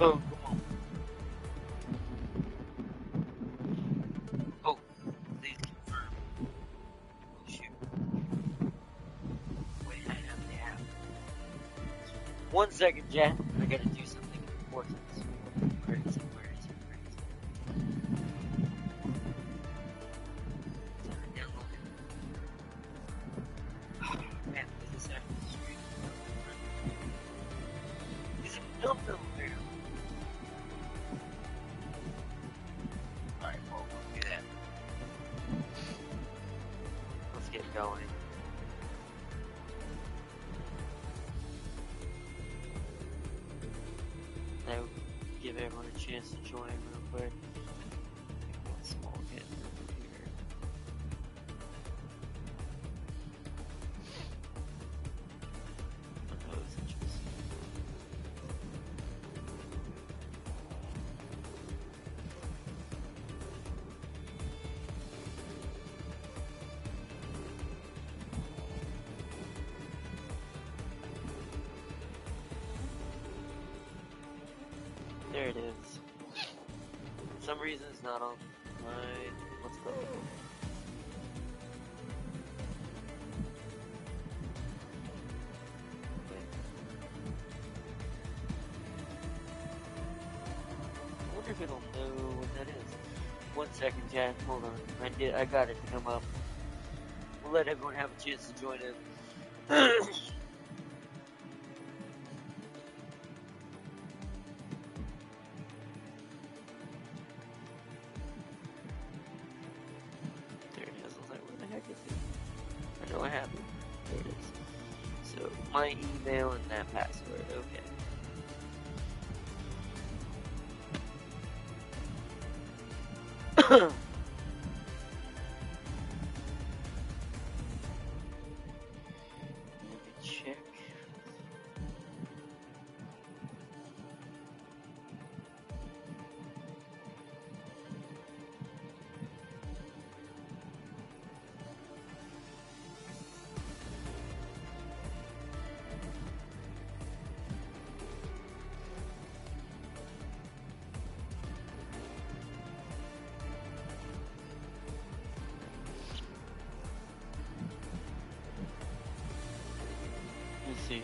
phone. Come on. Oh, please confirm. Oh shoot. Wait, I have the app. 1 second, Jack. I gotta do something important. Where is it? Where is it? Where is it? Download it. Oh, man, this app is straight. Is it no there? Alright, well, we'll do that. Let's get going. I'll give everyone a chance to join real quick. One small hit here. Oh, it's interesting. There it is. For some reason it's not on my... Let's go. Okay. I wonder if it'll know what that is. 1 second, Jack. Hold on. I got it to come up. We'll let everyone have a chance to join in. I know I have it. There it is. So, my email and that password. Okay. Let me check. Let's see.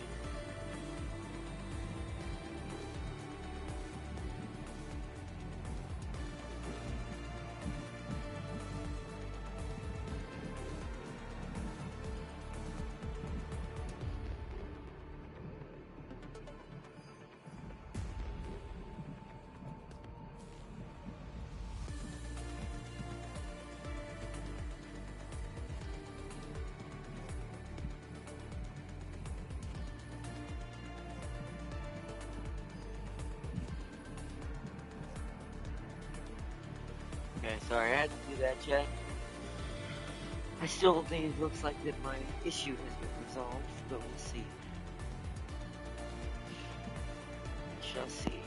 Okay, sorry, I had to do that, chat. I still think it looks like that my issue has been resolved, but we'll see. We shall see.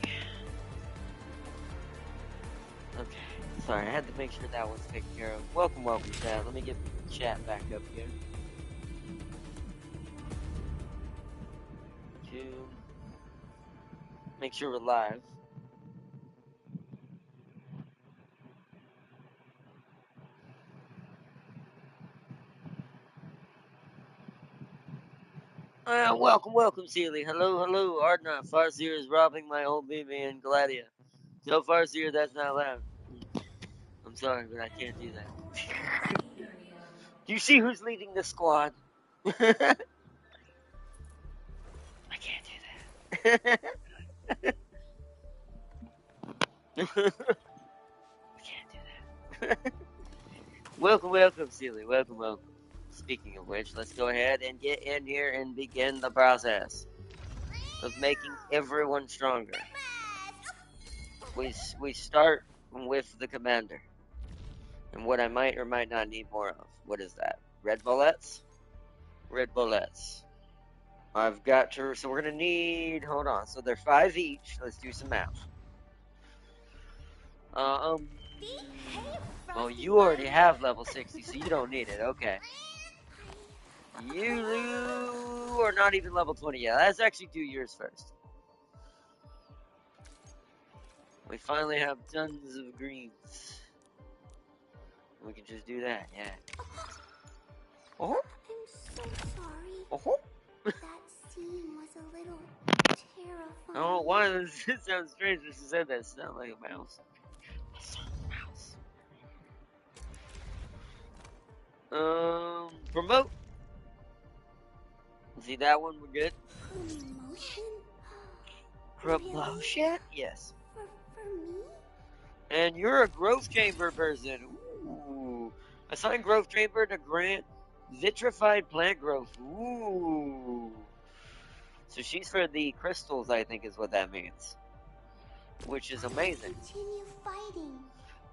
Okay, sorry, I had to make sure that one's taken care of. Welcome, chat. Let me get the chat back up here. To make sure we're live. Welcome, Sealy. Hello, Arknights. Farseer is robbing my old BB and Gladia. Tell Farseer that's not allowed. I'm sorry, but I can't do that. Do you see who's leading the squad? I can't do that. I can't do that. Welcome, Sealy. Welcome. Speaking of which, let's go ahead and get in here and begin the process of making everyone stronger. We start with the commander. And what I might or might not need more of. What is that? Red bullets? Red bullets. I've got to... So we're going to need... Hold on. So they're 5 each. Let's do some math. Oh, you already have level 60, so you don't need it. Okay. You are not even level 20 yet. Let's actually do yours first. We finally have tons of greens. We can just do that, yeah. Oh. I'm so sorry. Oh. That scene was a little terrifying. Oh, why does it sound strange when she said that? It sounded like a mouse. I saw a mouse. Promote. See that one? We're good. Promotion? Promotion? Really? Yes. For me? And you're a growth chamber person. Ooh. Assign growth chamber to grant vitrified plant growth. Ooh. So she's for the crystals, I think is what that means. Which is amazing. Continue fighting.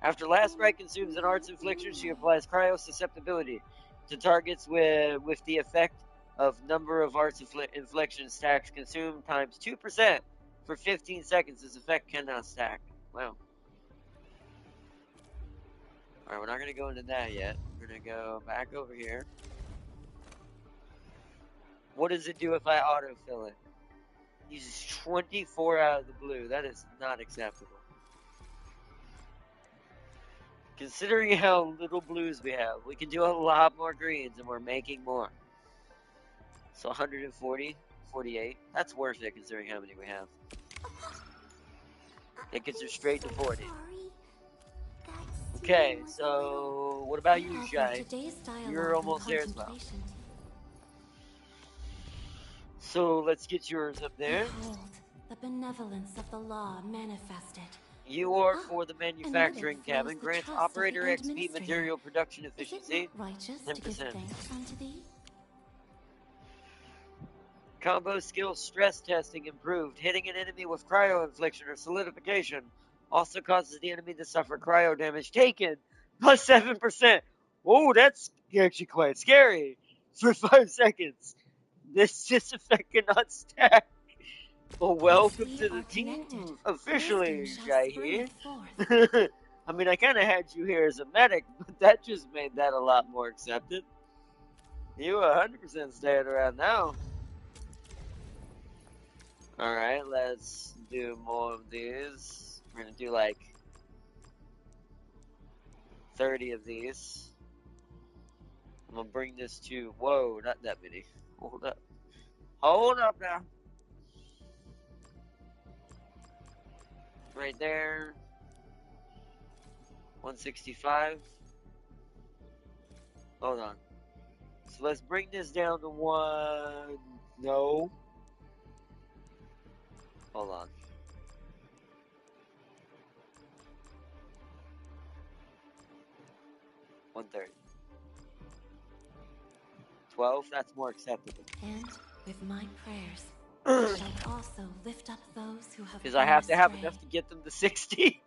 After last strike consumes an arts infliction, she applies cryo susceptibility to targets with the effect of number of arts infliction stacks consumed times 2% for 15 seconds. This effect cannot stack. Wow. Alright, we're not going to go into that yet. We're going to go back over here. What does it do if I autofill it? Uses 24 out of the blue. That is not acceptable. Considering how little blues we have, we can do a lot more greens and we're making more. So 140, 48. That's worth it considering how many we have. It gets her straight to 40. Okay, so what about you, Shai? You're almost there as well. So let's get yours up there. Behold, the benevolence of the law manifested. You are for the manufacturing cabin. Grants operator XP material production efficiency. 10%. Combo skill stress testing improved. Hitting an enemy with cryo infliction or solidification also causes the enemy to suffer cryo damage taken plus 7%. Oh, that's actually quite scary. For 5 seconds. This effect cannot stack. Well, welcome to the team, officially, Shai. I mean, I kind of had you here as a medic, but that just made that a lot more accepted. You 100% staying around now. Alright, let's do more of these. We're gonna do like 30 of these. I'm gonna bring this to, whoa, not that many. Hold up. Hold up now. Right there. 165. Hold on. So let's bring this down to one. No. Hold on. $130. 12. That's more acceptable. And with my prayers, I shall also lift up those who have. Because I have to have enough to get them to 60.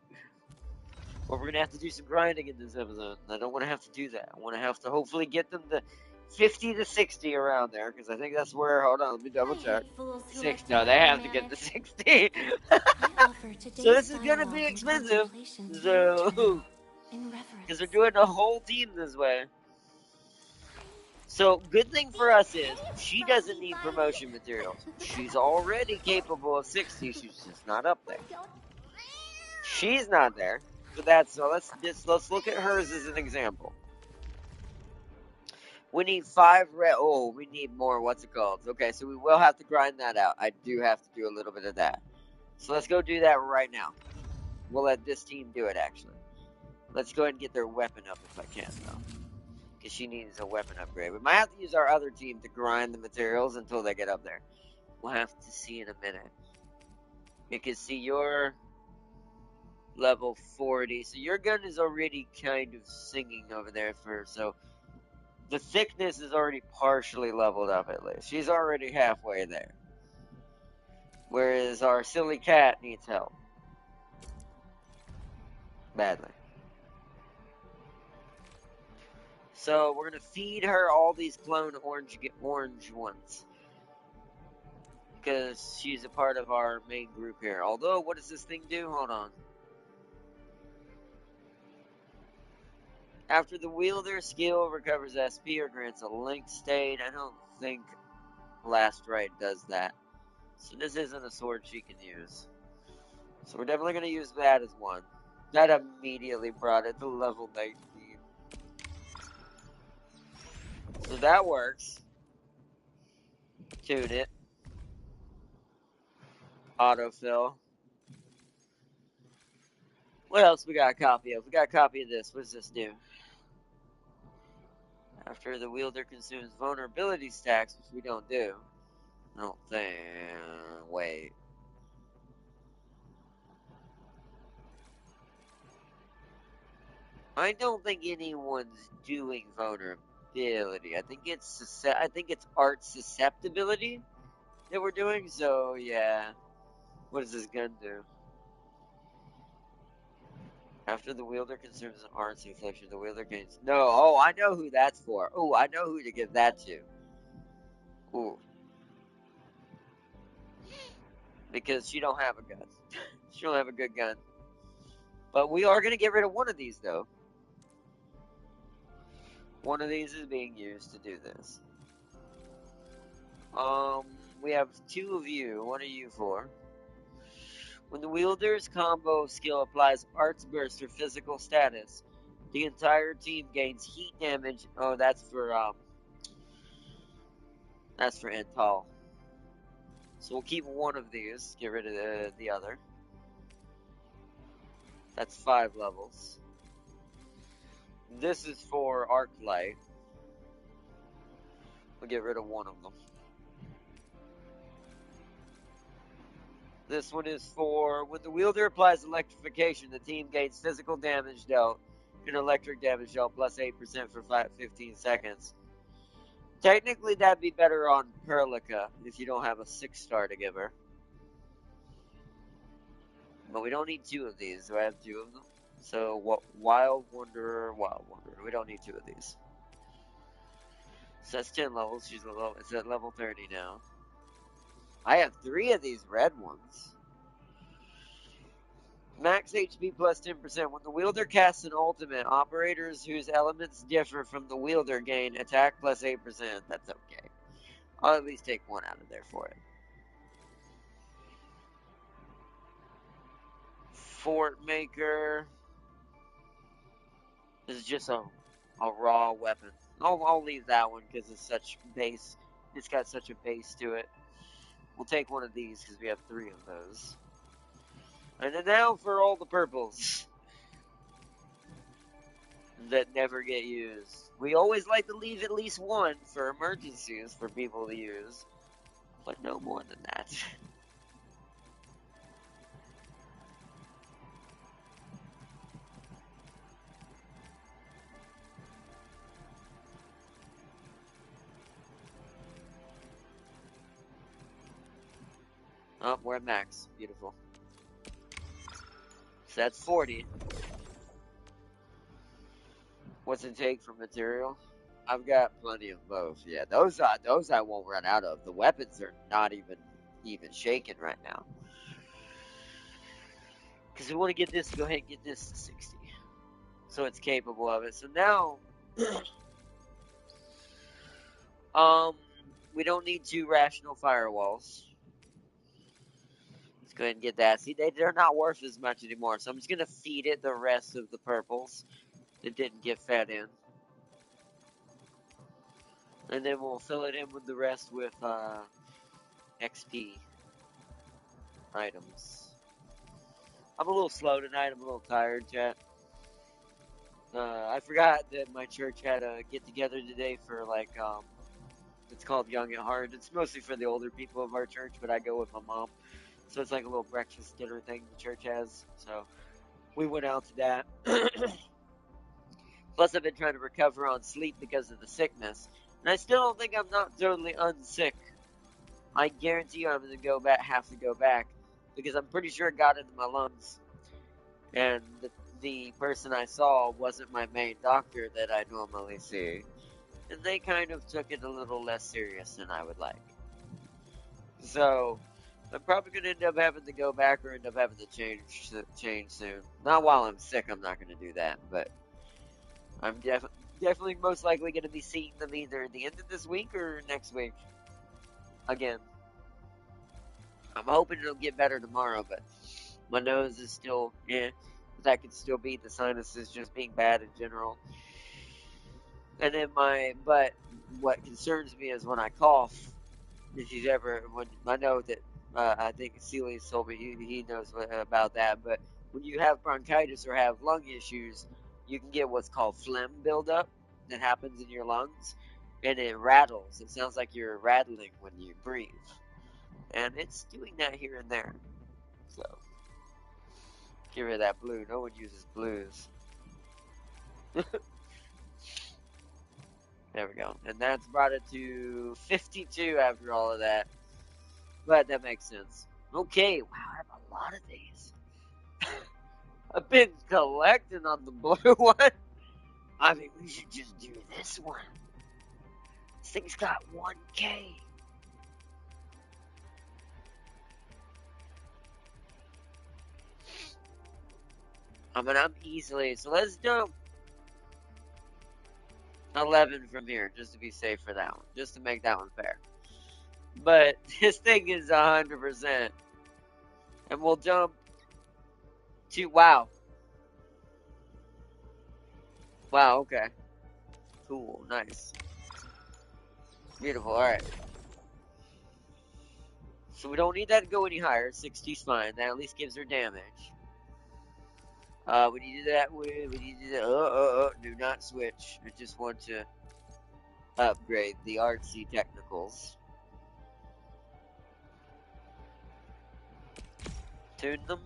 Or we're gonna have to do some grinding in this episode. I don't want to have to do that. I want to have to hopefully get them to 50 to 60 around there, because I think that's where. Hold on, let me double check. 6. No, they have to get to 60. So this is gonna be expensive. So, because they're doing the whole team this way. So good thing for us is she doesn't need promotion materials. She's already capable of 60. She's just not up there. She's not there. But that's so. Let's look at hers as an example. We need 5 red. Oh, we need more. What's it called? Okay, so we will have to grind that out. I do have to do a little bit of that. So let's go do that right now. We'll let this team do it, actually. Let's go ahead and get their weapon up if I can, though. Because she needs a weapon upgrade. We might have to use our other team to grind the materials until they get up there. We'll have to see in a minute. Because, see, you're level 40. So your gun is already kind of singing over there so the thickness is already partially leveled up at least. She's already halfway there. Whereas our silly cat needs help. Badly. So we're going to feed her all these clone orange ones. Because she's a part of our main group here. Although, what does this thing do? Hold on. After the wielder skill recovers SP or grants a linked state. I don't think Last Right does that. So this isn't a sword she can use. So we're definitely going to use that as one. That immediately brought it to level 19. So that works. Tune it. Autofill. What else we got a copy of? We got a copy of this. What does this do? After the wielder consumes vulnerability stacks, which we don't do. I don't think. Wait. I don't think anyone's doing vulnerability. I think it's art susceptibility that we're doing. So yeah. What does this gun do? After the wielder consumes an arts infliction, the wielder gains. No, oh, I know who that's for. Oh, I know who to give that to. Ooh. Because she don't have a gun. She don't have a good gun. But we are going to get rid of one of these, though. One of these is being used to do this. We have two of you. What are you for? When the wielder's combo skill applies Arts Burst or physical status, the entire team gains heat damage. Oh, that's for Ental. So we'll keep one of these. Get rid of the other. That's 5 levels. This is for Arclight. We'll get rid of one of them. This one is for when the wielder applies electrification, the team gains physical damage dealt and electric damage dealt plus 8% for 15 seconds. Technically, that'd be better on Perlica if you don't have a 6-star to give her. But we don't need 2 of these. Do I have 2 of them? So, what? Wild Wanderer. We don't need 2 of these. So that's 10 levels. It's at level 30 now. I have 3 of these red ones. Max HP plus 10%. When the wielder casts an ultimate, operators whose elements differ from the wielder gain attack plus 8%. That's okay. I'll at least take one out of there for it. Fort Maker is just a raw weapon. I'll leave that one because it's such base. It's got such a base to it. We'll take one of these because we have 3 of those. And then now for all the purples that never get used. We always like to leave at least one for emergencies for people to use, but no more than that. Oh, we're at max. Beautiful. So that's 40. What's it take for material? I've got plenty of both. Yeah, those I won't run out of. The weapons are not even shaking right now. Because we want to get this. Go ahead and get this to 60, so it's capable of it. So now, we don't need 2 rational firewalls. Let's go ahead and get that. See, they're not worth as much anymore. So I'm just gonna feed it the rest of the purples that didn't get fed in. And then we'll fill it in with the rest with XP items. I'm a little slow tonight. I'm a little tired, chat. I forgot that my church had a get-together today for, it's called Young at Heart. It's mostly for the older people of our church, but I go with my mom. So it's like a little breakfast dinner thing the church has. So we went out to that. Plus, I've been trying to recover on sleep because of the sickness. And I still don't think I'm not totally unsick. I guarantee you I'm going to have to go back. Because I'm pretty sure it got into my lungs. And the person I saw wasn't my main doctor that I normally see. And they kind of took it a little less serious than I would like. So, I'm probably going to end up having to go back or end up having to change soon. Not while I'm sick, I'm not going to do that. But I'm definitely most likely going to be seeing them either at the end of this week or next week. Again. I'm hoping it'll get better tomorrow, but My nose is still, yeah, that could still be the sinuses just being bad in general. And then but what concerns me is when I cough. If you've ever, when I know that, I think Celia's told me he knows about that. But when you have bronchitis or have lung issues, you can get what's called phlegm buildup that happens in your lungs, and it rattles. It sounds like you're rattling when you breathe, and it's doing that here and there. So get rid of that blue. No one uses blues. There we go. And that's brought it to 52 after all of that. But that makes sense. Okay, wow, I have a lot of these. I've been collecting on the blue one. I mean, we should just do this one. This thing's got 1K. I mean, I'm easily, so let's do 11 from here, just to be safe for that one, just to make that one fair. But this thing is 100%. And we'll jump to, wow. Wow, okay. Cool, nice. Beautiful, alright. So we don't need that to go any higher. 60's fine. That at least gives her damage. We need to do that with, we need to do that, do not switch. I just want to upgrade the artsy technicals. Tune them.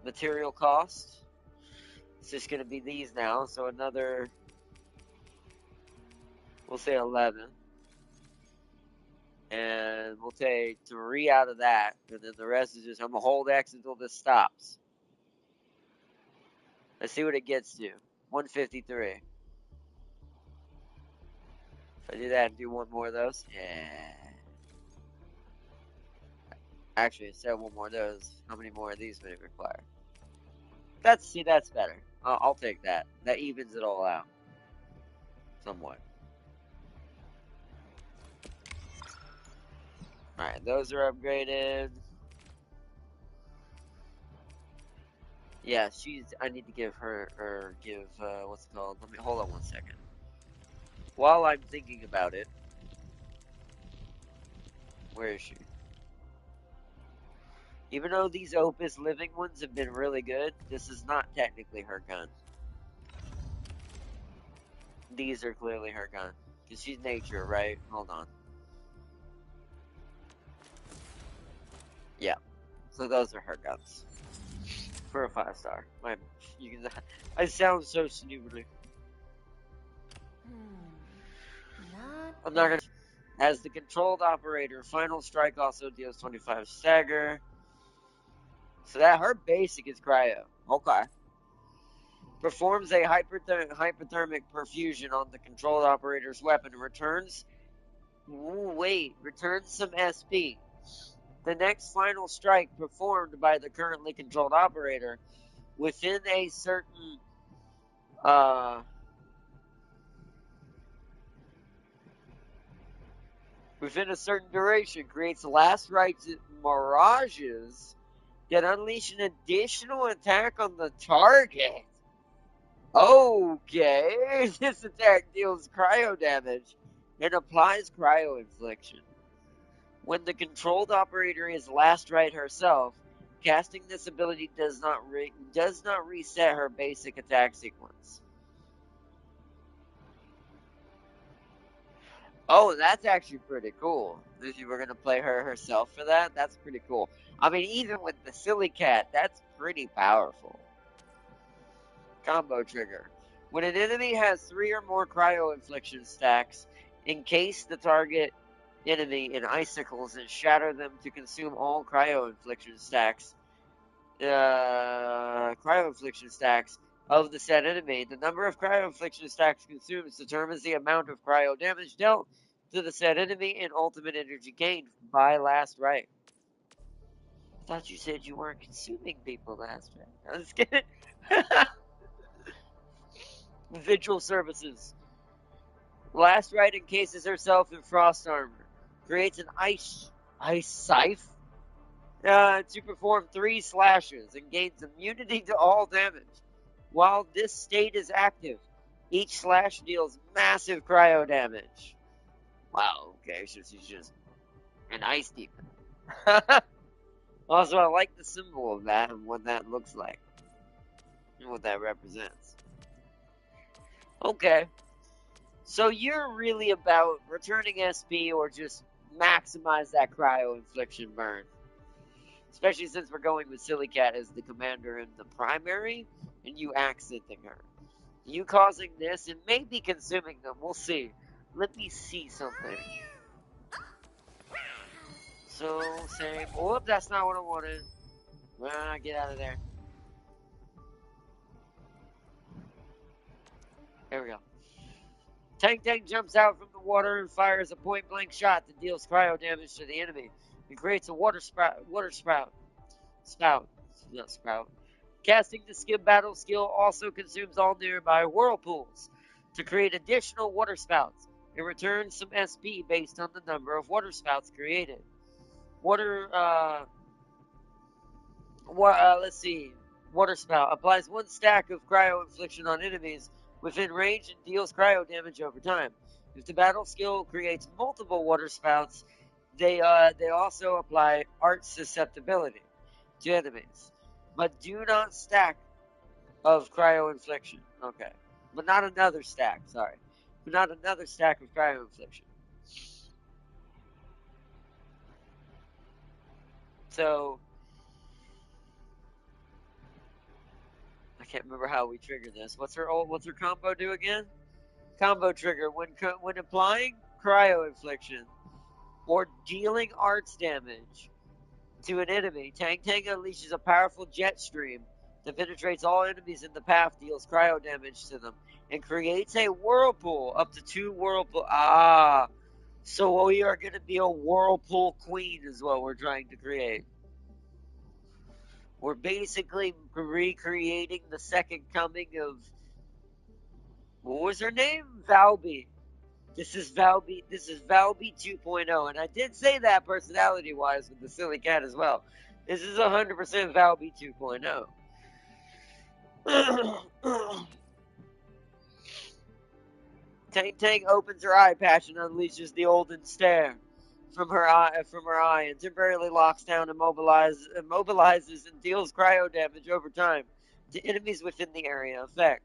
Material cost. It's just going to be these now, so another, we'll say 11. And we'll take 3 out of that, and then the rest is just, I'm going to hold X until this stops. Let's see what it gets to. 153. If I do that and do one more of those, yeah. Actually, instead of one more of those, how many more of these would it require? That's better. I'll take that. That evens it all out. Somewhat. Alright, those are upgraded. Yeah, I need to give her, what's it called? Hold on one second. While I'm thinking about it, where is she? Even though these Opus Living ones have been really good, this is not technically her gun. These are clearly her gun. Because she's nature, right? Hold on. Yeah. So those are her guns. For a 5-star. I sound so stupid. I'm not gonna. As the controlled operator, final strike also deals 25 stagger. So that her basic is cryo. Okay. Performs a hypothermic perfusion on the controlled operator's weapon and returns. Returns some SP. The next final strike performed by the currently controlled operator within a certain duration creates last rites mirages that unleash an additional attack on the target. Okay, this attack deals cryo damage and applies cryo infliction. When the controlled operator is last right herself, casting this ability does not reset her basic attack sequence. Oh, that's actually pretty cool. If you were going to play her herself for that, that's pretty cool. I mean, even with the silly cat, that's pretty powerful. Combo trigger. When an enemy has 3 or more cryo infliction stacks, encase the target enemy in icicles and shatter them to consume all cryo infliction stacks. Cryo infliction stacks of the said enemy. The number of cryo infliction stacks consumed determines the amount of cryo damage dealt to the said enemy and ultimate energy gained by last right. I thought you said you weren't consuming people last right. I was kidding. Vigil services. Last right encases herself in frost armor. Creates an ice scythe to perform 3 slashes and gains immunity to all damage. While this state is active, each slash deals massive cryo damage. Wow, okay, so she's just an ice demon. Also, I like the symbol of that and what that looks like. And what that represents. Okay. So you're really about returning SP or just maximize that cryo infliction burn. Especially since we're going with Silly Cat as the commander in the primary, and you accenting her. You causing this and maybe consuming them. We'll see. Let me see something. So, same. Whoop, that's not what I wanted. Get out of there. There we go. Tank jumps out from the water and fires a point-blank shot that deals cryo damage to the enemy. It creates a water spout. Not sprout. Casting the skip battle skill also consumes all nearby whirlpools to create additional water spouts. It returns some SP based on the number of water spouts created. Let's see. Water spout applies 1 stack of cryo infliction on enemies within range and deals cryo damage over time. If the battle skill creates multiple water spouts, they also apply art susceptibility to enemies, but do not stack of cryo infliction. Okay, but not another stack. Sorry, but not another stack of cryo infliction. So I can't remember how we trigger this. What's her combo do again? Combo trigger when applying cryo infliction or dealing arts damage to an enemy. Tank unleashes a powerful jet stream that penetrates all enemies in the path, deals cryo damage to them, and creates a whirlpool up to 2 whirlpool. So we are going to be a whirlpool queen is what we're trying to create. We're basically recreating the second coming of, what was her name? Valby. This is Valby 2.0, and I did say that personality-wise with the Silly Cat as well. This is 100% Valby 2.0. Tank opens her eye patch and unleashes the Olden Stare from her eye and temporarily locks down and immobilizes and deals cryo damage over time to enemies within the area effect.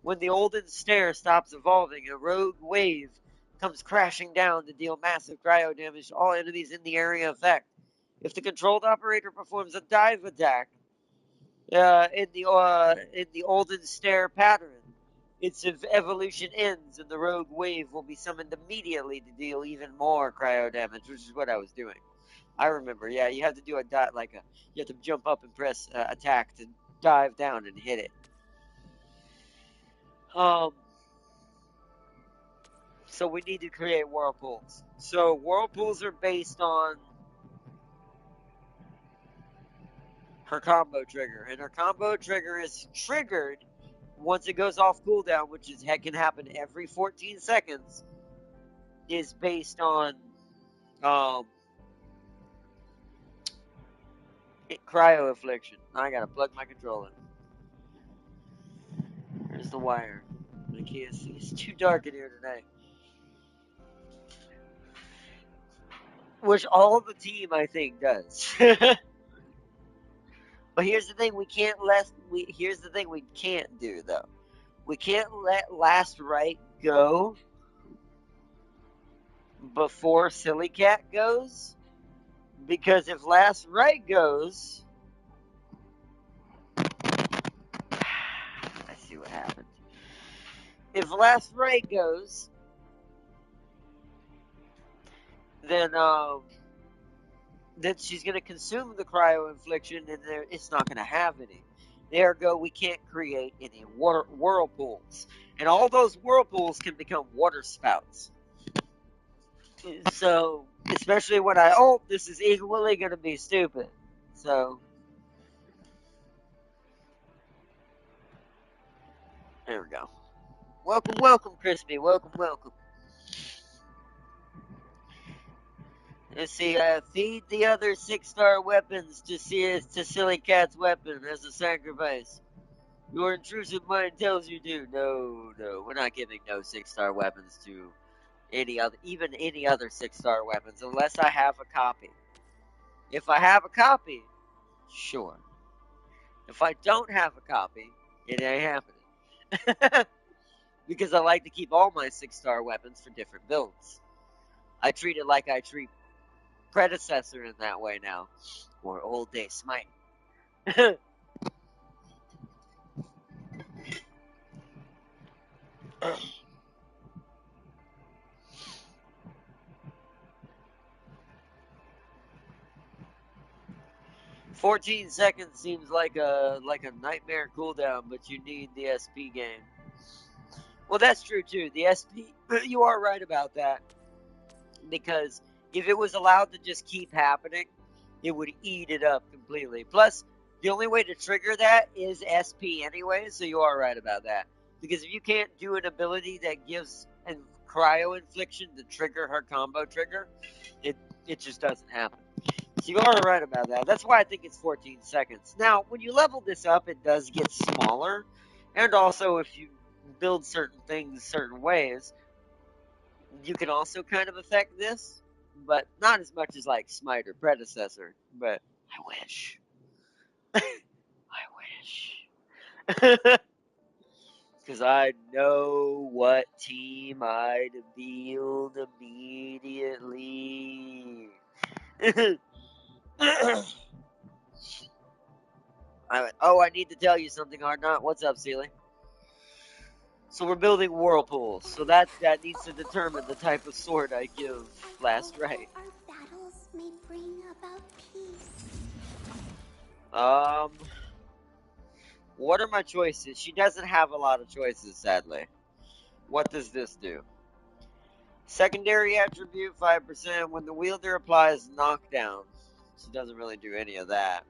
When the Olden Stare stops evolving, a rogue wave comes crashing down to deal massive cryo damage to all enemies in the area effect. If the controlled operator performs a dive attack in the Olden Stare pattern, its evolution ends and the rogue wave will be summoned immediately to deal even more cryo damage, which is what I was doing. I remember, yeah, you have to do you have to jump up and press attack to dive down and hit it. So we need to create whirlpools. So whirlpools are based on her combo trigger, and her combo trigger is triggered once it goes off cooldown, which can happen every 14 seconds, is based on cryo affliction. I gotta plug my controller. There's the wire. I can't see. It's too dark in here tonight. Which all the team, I think, does. But here's the thing: here's the thing we can't do, though. We can't let Last Right go before Silly Cat goes, because if Last Right goes, I see what happened. If Last Right goes, then she's going to consume the cryo infliction, and it's not going to have any. Ergo, we can't create any whirlpools. And all those whirlpools can become water spouts. So, especially when I ult, this is equally going to be stupid. So, there we go. Welcome, Crispy. Welcome. Let's see, feed the other 6-star weapons to Silly Cat's weapon as a sacrifice. Your intrusive mind tells you to. No, we're not giving no 6-star weapons to even any other 6-star weapons unless I have a copy. If I have a copy, sure. If I don't have a copy, it ain't happening. Because I like to keep all my 6-star weapons for different builds. I treat it like I treat Predecessor in that way now. Or Old Day Smite. 14 seconds seems like a nightmare cooldown, but you need the SP game. Well, that's true too. The SP, you are right about that. Because if it was allowed to just keep happening, it would eat it up completely. Plus, the only way to trigger that is SP anyway, so you are right about that. Because if you can't do an ability that gives a cryo infliction to trigger her combo trigger, it just doesn't happen. So you are right about that. That's why I think it's 14 seconds. Now, when you level this up, it does get smaller. And also, if you build certain things certain ways, you can also kind of affect this. But not as much as like Smite or Predecessor. But I wish. I wish. Because I know what team I'd build immediately. I need to tell you something, Arknight. What's up, Sealy? So we're building whirlpools. So that needs to determine the type of sword I give last right. Our battles may bring about peace. What are my choices? She doesn't have a lot of choices, sadly. What does this do? Secondary attribute 5% when the wielder applies knockdown. She doesn't really do any of that.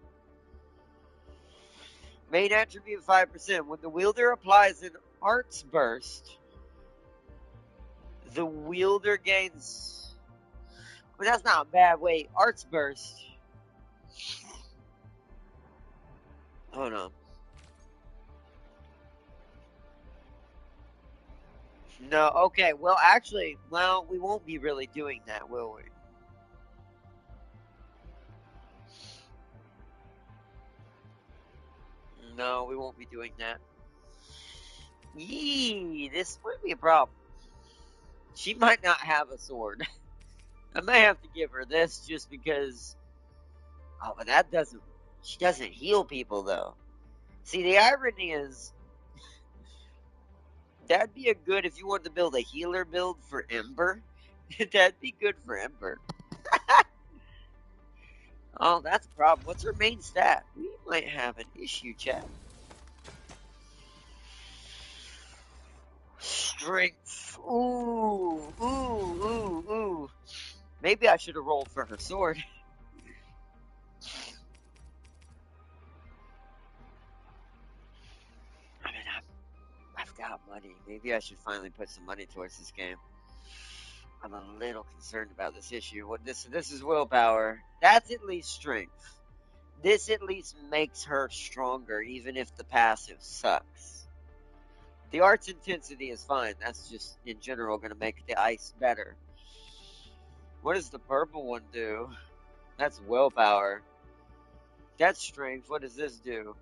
Main attribute 5% when the wielder applies an arts burst. The wielder gains. But that's not bad. Wait, arts burst. Hold on. No, okay. Well, actually, we won't be really doing that, will we? No, we won't be doing that. Yee, this might be a problem. She might not have a sword. I might have to give her this just because. Oh, but that doesn't. She doesn't heal people, though. See, the irony is. That'd be a good if you wanted to build a healer build for Ember. That'd be good for Ember. Oh, that's a problem. What's her main stat? We might have an issue, chat. Strength. Ooh. Maybe I should have rolled for her sword. I mean, I've got money. Maybe I should finally put some money towards this game. I'm a little concerned about this issue. What this is willpower. That's at least strength. This at least makes her stronger, even if the passive sucks. The art's intensity is fine. That's just, in general, going to make the ice better. What does the purple one do? That's willpower. That's strength. What does this do?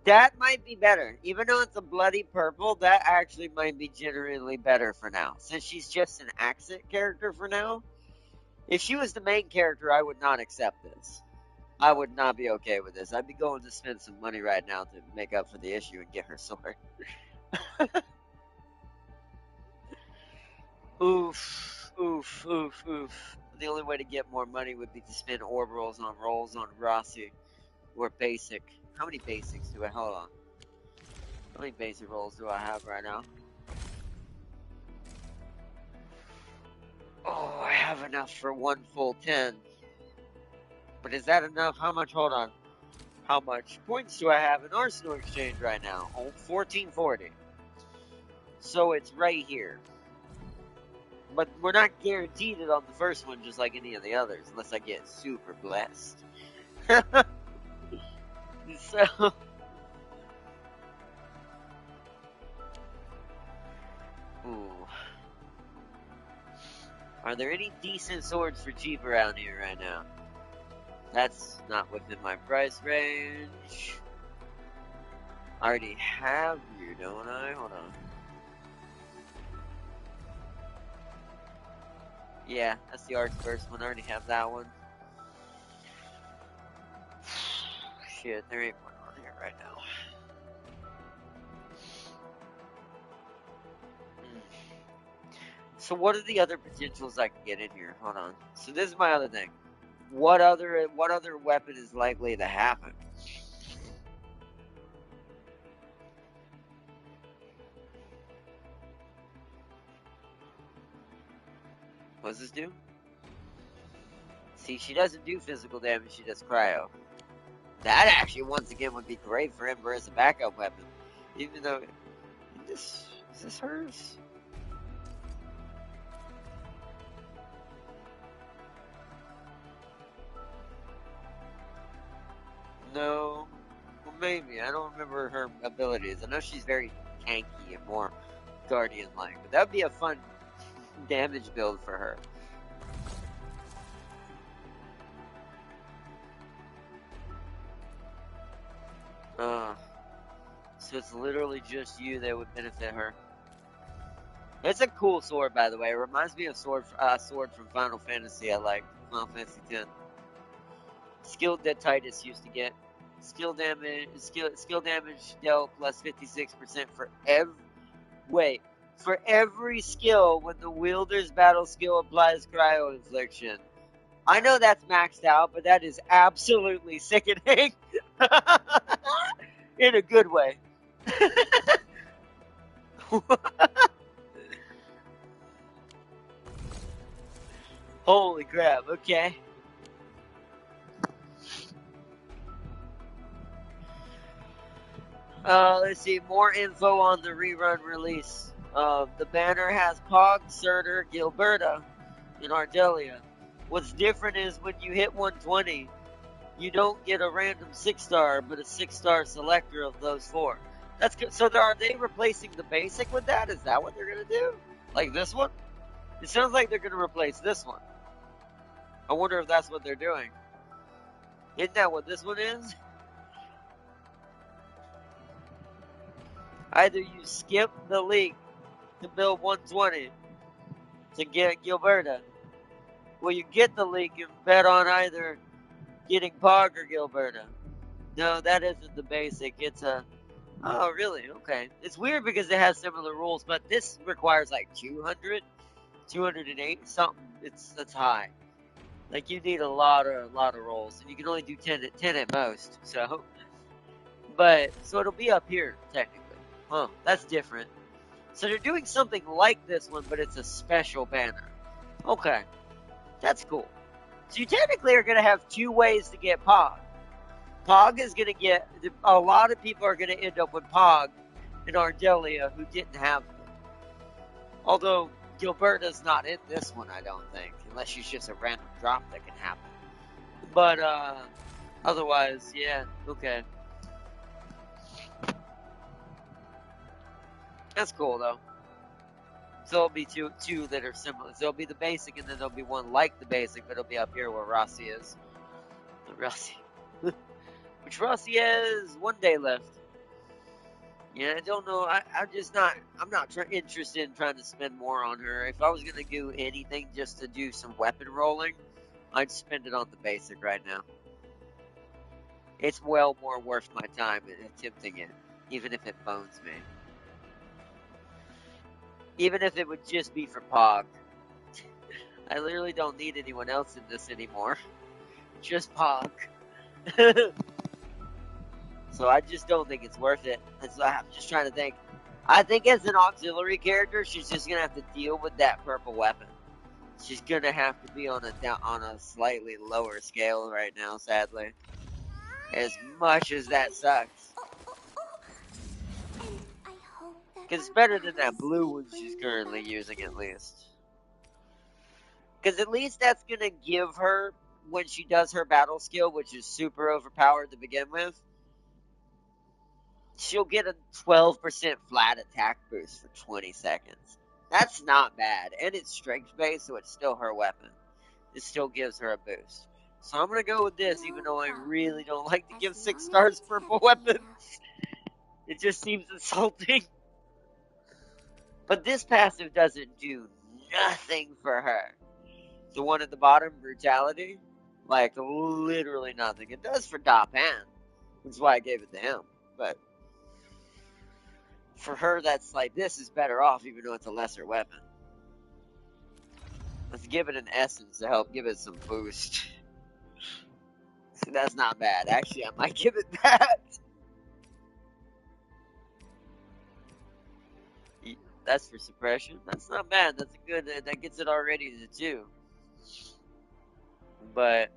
That might be better. Even though it's a bloody purple, that actually might be generally better for now. Since she's just an accent character for now. If she was the main character, I would not accept this. I would not be okay with this. I'd be going to spend some money right now to make up for the issue and get her sword. Oof. The only way to get more money would be to spend orb rolls on Rossi. Or basic. How many basics do I hold on? How many basic rolls do I have right now? Oh, I have enough for one full 10. But is that enough? How much? Hold on. How much points do I have in Arsenal Exchange right now? Oh, 1440. So it's right here. But we're not guaranteed it on the first one, just like any of the others, unless I get super blessed. So, ooh. Are there any decent swords for cheap around here right now? That's not within my price range. I already have you, don't I? Hold on. Yeah, that's the Arts Burst one. I already have that one. Shit, there ain't one on here right now. So what are the other potentials I can get in here? Hold on. So this is my other thing. What other weapon is likely to happen? What's this do? See, she doesn't do physical damage, she does cryo. That actually, once again, would be great for Ember as a backup weapon. Even though... is this hers? No. Well, maybe. I don't remember her abilities. I know she's very tanky and more Guardian-like. But that would be a fun damage build for her. So it's literally just you that would benefit her. It's a cool sword, by the way. It reminds me of sword from Final Fantasy. I like Final Fantasy X. Skill that Titus used to get. Skill damage dealt plus 56% for every skill when the wielder's battle skill applies cryo infliction. I know that's maxed out, but that is absolutely sickening. In a good way. Holy crap, okay. Let's see, more info on the rerun release. The banner has Pog, Surtur, Gilberta, and Ardelia. What's different is when you hit 120, you don't get a random 6-star, but a 6-star selector of those 4. That's good. So are they replacing the basic with that? Is that what they're going to do? Like this one? It sounds like they're going to replace this one. I wonder if that's what they're doing. Isn't that what this one is? Either you skip the league to build 120 to get Gilberta, or you get the league and bet on either getting Pog or Gilberta. No, that isn't the basic. It's a... Oh, really? Okay. It's weird because it has similar rules, but this requires like 200, 208, something. That's high. Like, you need a lot of rolls, and you can only do 10 at most, so... But, so it'll be up here, technically. Huh, that's different. So they're doing something like this one, but it's a special banner. Okay, that's cool. So you technically are going to have 2 ways to get Pog. Pog is going to get... A lot of people are going to end up with Pog and Ardelia who didn't have them. Although, Gilberta's not in this one, I don't think. Unless she's just a random drop that can happen. But, otherwise, yeah, okay. That's cool, though. So there'll be two that are similar. So there'll be the basic, and then there'll be one like the basic, but it'll be up here where Rossi is. Rossi. Which Rossi has 1 day left. Yeah, I don't know. I'm not interested in trying to spend more on her. If I was going to do anything just to do some weapon rolling, I'd spend it on the basic right now. It's well more worth my time in attempting it, even if it bones me. Even if it would just be for Pog. I literally don't need anyone else in this anymore. Just Pog. So I just don't think it's worth it. I'm just trying to think. I think as an auxiliary character, she's just gonna have to deal with that purple weapon. She's gonna have to be on a slightly lower scale right now, sadly. As much as that sucks. Because it's better than that blue one she's currently using, at least. Because at least that's going to give her, when she does her battle skill, which is super overpowered to begin with, she'll get a 12% flat attack boost for 20 seconds. That's not bad. And it's strength-based, so it's still her weapon. It still gives her a boost. So I'm going to go with this, even though I really don't like to give 6 stars purple weapons. It just seems insulting. But this passive doesn't do nothing for her. The one at the bottom, brutality, like literally nothing. It does for Dapan, which is why I gave it to him. But for her, that's like, this is better off, even though it's a lesser weapon. Let's give it an essence to help give it some boost. So that's not bad. Actually, I might give it that. That's for suppression. That's not bad. That's a good. That gets it already to 2. But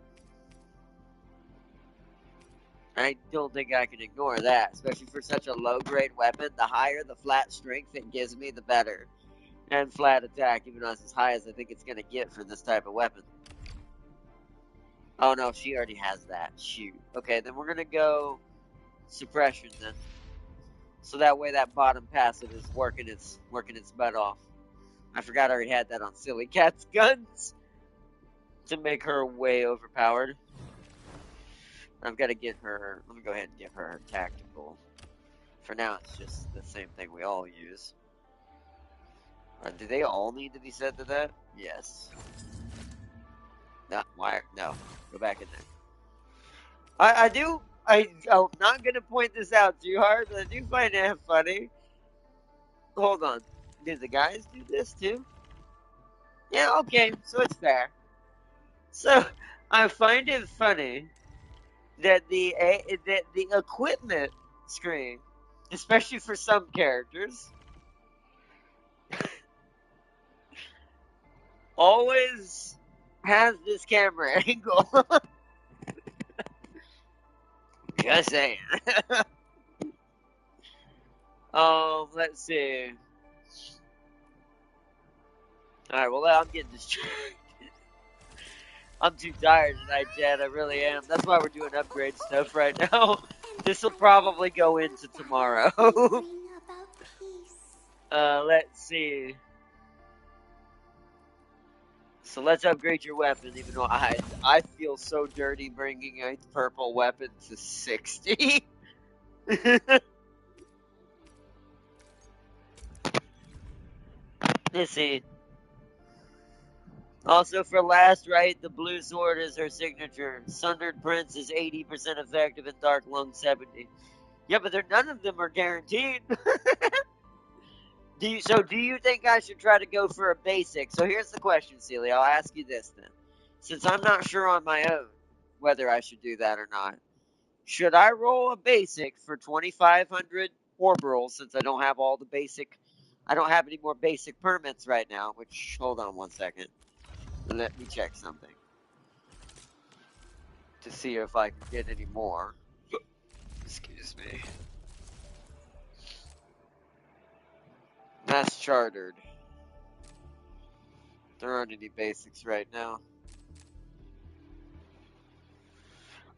I don't think I can ignore that, especially for such a low-grade weapon. The higher the flat strength it gives me, the better. And flat attack, even though it's as high as I think it's going to get for this type of weapon. Oh no, she already has that. Shoot. Okay, then we're going to go suppression then. So that way that bottom passive is working its butt off. I forgot I already had that on Silly Cat's guns. To make her way overpowered. I've got to get her, let me go ahead and give her tactical. For now, it's just the same thing we all use. Do they all need to be set to that? Yes. No, why? No. Go back in there. I'm not going to point this out too hard, but I do find it funny. Hold on. Did the guys do this too? Yeah, okay, so it's fair. So, I find it funny that the equipment screen, especially for some characters, always has this camera angle. Just saying. Let's see. Alright, well, I'm getting distracted. I'm too tired tonight, Chad. I really am. That's why we're doing upgrade stuff right now. This will probably go into tomorrow. Let's see. So let's upgrade your weapon, even though I feel so dirty bringing a purple weapon to 60. Let's see. Also for last, right, the blue sword is her signature. Sundered Prince is 80% effective and Dark Lung 70. Yeah, but none of them are guaranteed. Do you think I should try to go for a basic? So here's the question, Celia. I'll ask you this then. Since I'm not sure on my own whether I should do that or not, should I roll a basic for 2,500 orbital since I don't have all the basic, I don't have any more basic permits right now, which, hold on one second. Let me check something to see if I can get any more. Excuse me. That's chartered. There aren't any basics right now.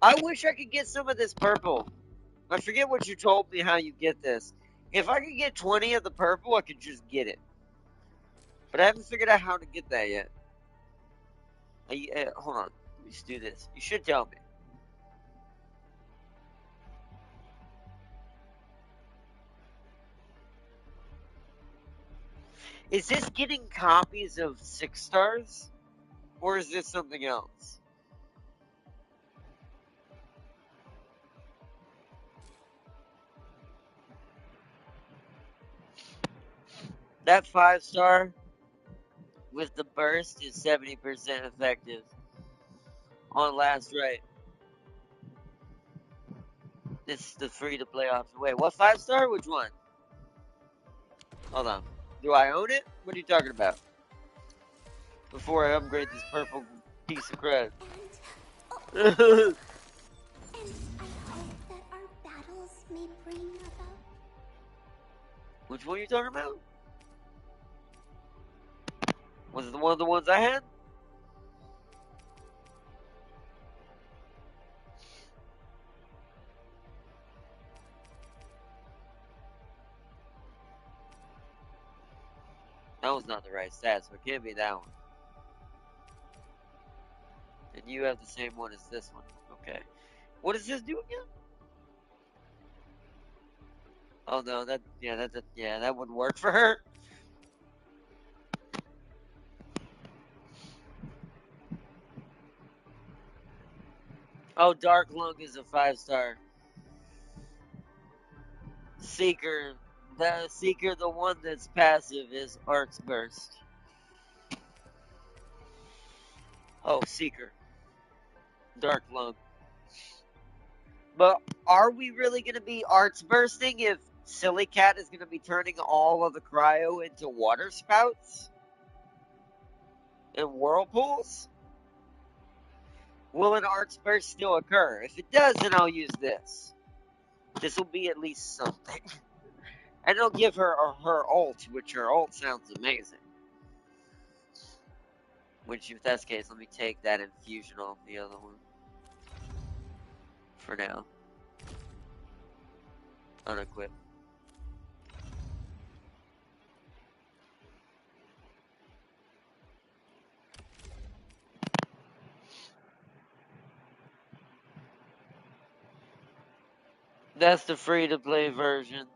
I wish I could get some of this purple. I forget what you told me how you get this. If I could get 20 of the purple, I could just get it. But I haven't figured out how to get that yet. Hold on. Let's do this. You should tell me. Is this getting copies of 6 stars? Or is this something else? That 5-star with the burst is 70% effective on last right. This is the free to play option. Wait, what 5-star? Which one? Hold on. Do I own it? What are you talking about? Before I upgrade this purple piece of crud. And I hope that our battles may bring about. Which one are you talking about? Was it one of the ones I had? That was not the right stat, so it can't be that one. And you have the same one as this one. Okay. What does this do again? Oh no, that wouldn't work for her. Oh, Dark Lung is a 5-star. Seeker. The Seeker, the one that's passive, is Arts Burst. Oh, Seeker. Dark Lung. But are we really going to be Arts Bursting if Silly Cat is going to be turning all of the cryo into water spouts? And whirlpools? Will an Arts Burst still occur? If it does, then I'll use this. This will be at least something. And it'll give her her ult, which her ult sounds amazing. Which, if that's the case, let me take that infusion off the other one. For now. Unequip. That's the free-to-play version.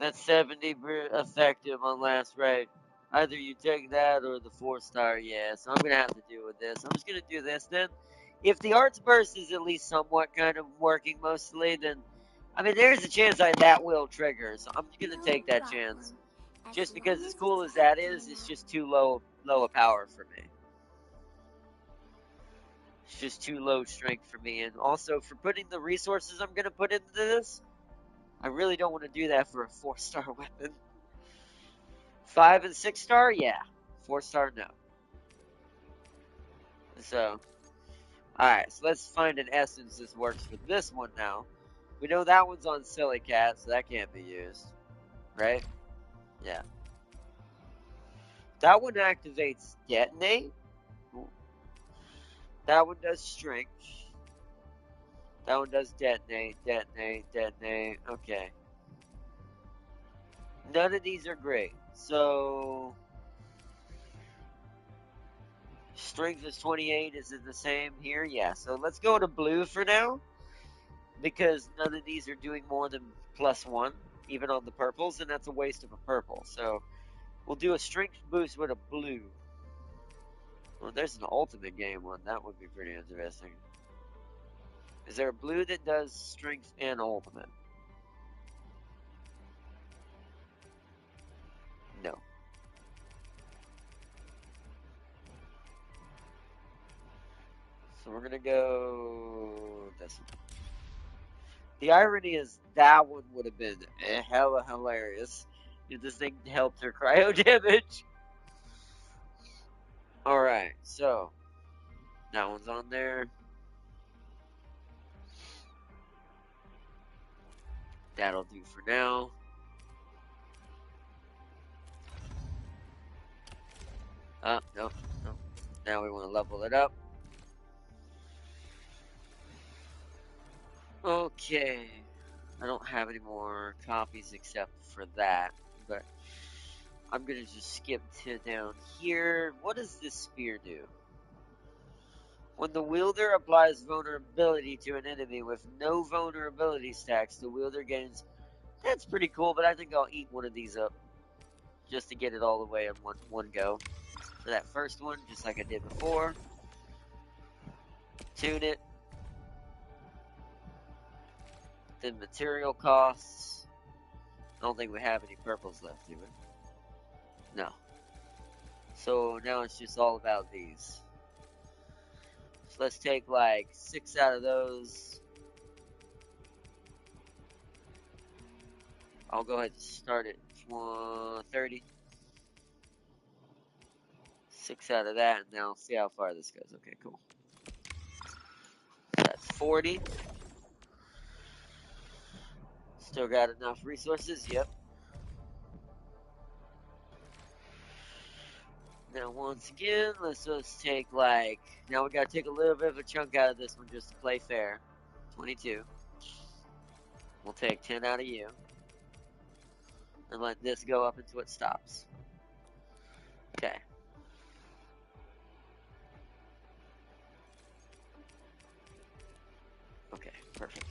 That's 70 effective on last raid. Either you take that or the 4-star, yeah. So I'm going to have to deal with this. I'm just going to do this then. If the Arts Burst is at least somewhat kind of working mostly, then, I mean, there's a chance that will trigger. So I'm going to take that chance. Just because as cool as that is, it's just too low a power for me. It's just too low strength for me. And also, for putting the resources I'm going to put into this, I really don't want to do that for a 4-star weapon. 5 and 6-star, yeah. 4-star, no. So, alright, so let's find an essence this works for this one now. We know that one's on Silly Cat, so that can't be used. Right? Yeah. That one activates Detonate. That one does Strength. That one does Detonate. Okay. None of these are great. So, Strength is 28. Is it the same here? Yeah. So let's go to blue for now. Because none of these are doing more than +1, even on the purples, and that's a waste of a purple. So we'll do a strength boost with a blue. Well, there's an ultimate game one. That would be pretty interesting. Is there a blue that does strength and ultimate? No. So we're going to go this one. The irony is that one would have been hella hilarious if this thing helped her cryo damage. Alright, so that one's on there. That'll do for now. No. Now we want to level it up. Okay. I don't have any more copies except for that, but I'm gonna just skip to down here. What does this spear do? When the wielder applies vulnerability to an enemy with no vulnerability stacks, the wielder gains. That's pretty cool, but I think I'll eat one of these up just to get it all the way in one go. For that first one, just like I did before. Tune it. Then material costs. I don't think we have any purples left, do we? No. So now it's just all about these. So let's take like 6 out of those. I'll go ahead and start at 30. 6 out of that, and now see how far this goes. Okay, cool. That's 40. Still got enough resources, yep. Now once again, let's just take like, now we gotta take a little bit of a chunk out of this one just to play fair. 22. We'll take 10 out of you. And let this go up until it stops. Okay. Okay, perfect.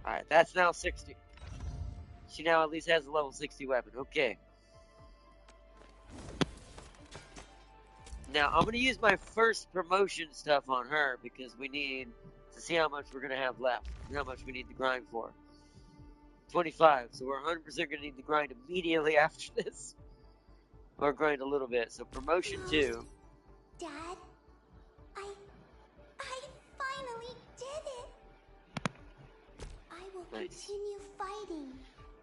Alright, that's now 60. She now at least has a level 60 weapon. Okay. Now, I'm going to use my first promotion stuff on her because we need to see how much we're going to have left and how much we need to grind for. 25, so we're 100% going to need to grind immediately after this. Or grind a little bit. So promotion 2. Dad, I finally did it. I will continue fighting.